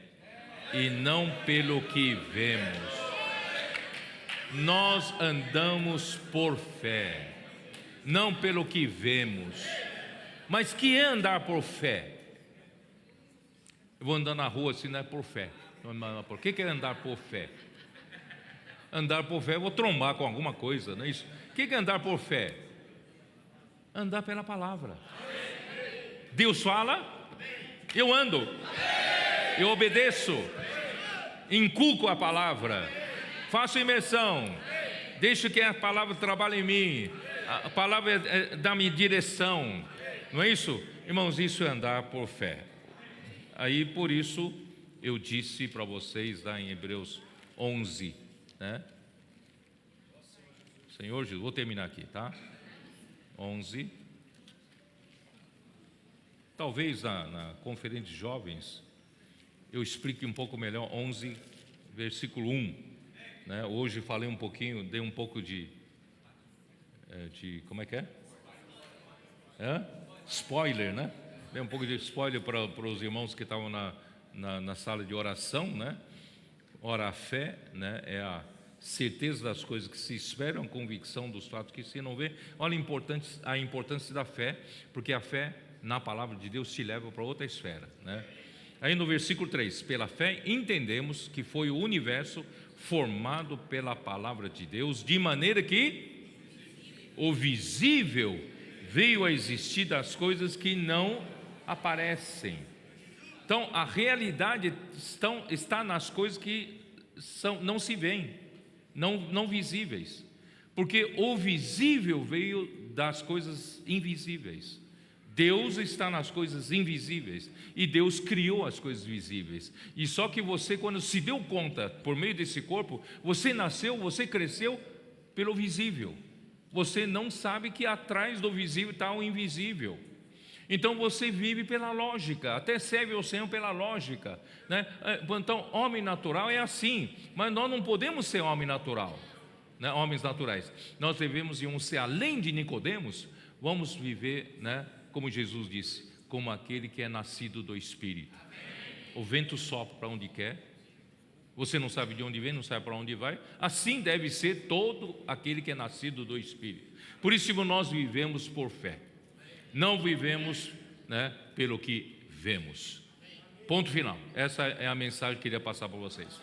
e não pelo que vemos. Nós andamos por fé, não pelo que vemos. Mas que é andar por fé? Eu vou andar na rua assim, não é por fé. Por que é andar por fé? Andar por fé, eu vou trombar com alguma coisa, não é isso? O que é andar por fé? Andar pela palavra. Deus fala, eu ando, eu obedeço, inculco a palavra, faço imersão, deixo que a palavra trabalhe em mim, a palavra dá-me direção, não é isso? Irmãos, isso é andar por fé. Aí por isso eu disse para vocês lá em Hebreus 11, Senhor Jesus, vou terminar aqui, tá? 11. Talvez na conferência de jovens eu explique um pouco melhor 11, versículo 1. Hoje falei um pouquinho, dei um pouco de como é que é? Spoiler, Dei um pouco de spoiler para os irmãos que estavam na sala de oração, Ora, a fé, é a certeza das coisas que se esperam, a convicção dos fatos que se não vê. Olha a importância da fé, porque a fé na palavra de Deus te leva para outra esfera, Aí no versículo 3, pela fé entendemos que foi o universo formado pela palavra de Deus, de maneira que o visível veio a existir das coisas que não aparecem. Então a realidade está nas coisas que não se veem, não visíveis, porque o visível veio das coisas invisíveis. Deus está nas coisas invisíveis e Deus criou as coisas visíveis. E só que você, quando se deu conta por meio desse corpo, você nasceu, você cresceu pelo visível. Você não sabe que atrás do visível está o invisível. Então você vive pela lógica, até serve ao Senhor pela lógica, Então homem natural é assim, mas nós não podemos ser homem natural, homens naturais. Nós devemos ser além de Nicodemos, vamos viver, como Jesus disse, como aquele que é nascido do Espírito. O vento sopra para onde quer, você não sabe de onde vem, não sabe para onde vai. Assim deve ser todo aquele que é nascido do Espírito. Por isso nós vivemos por fé, não vivemos pelo que vemos. Ponto final. Essa é a mensagem que eu queria passar para vocês.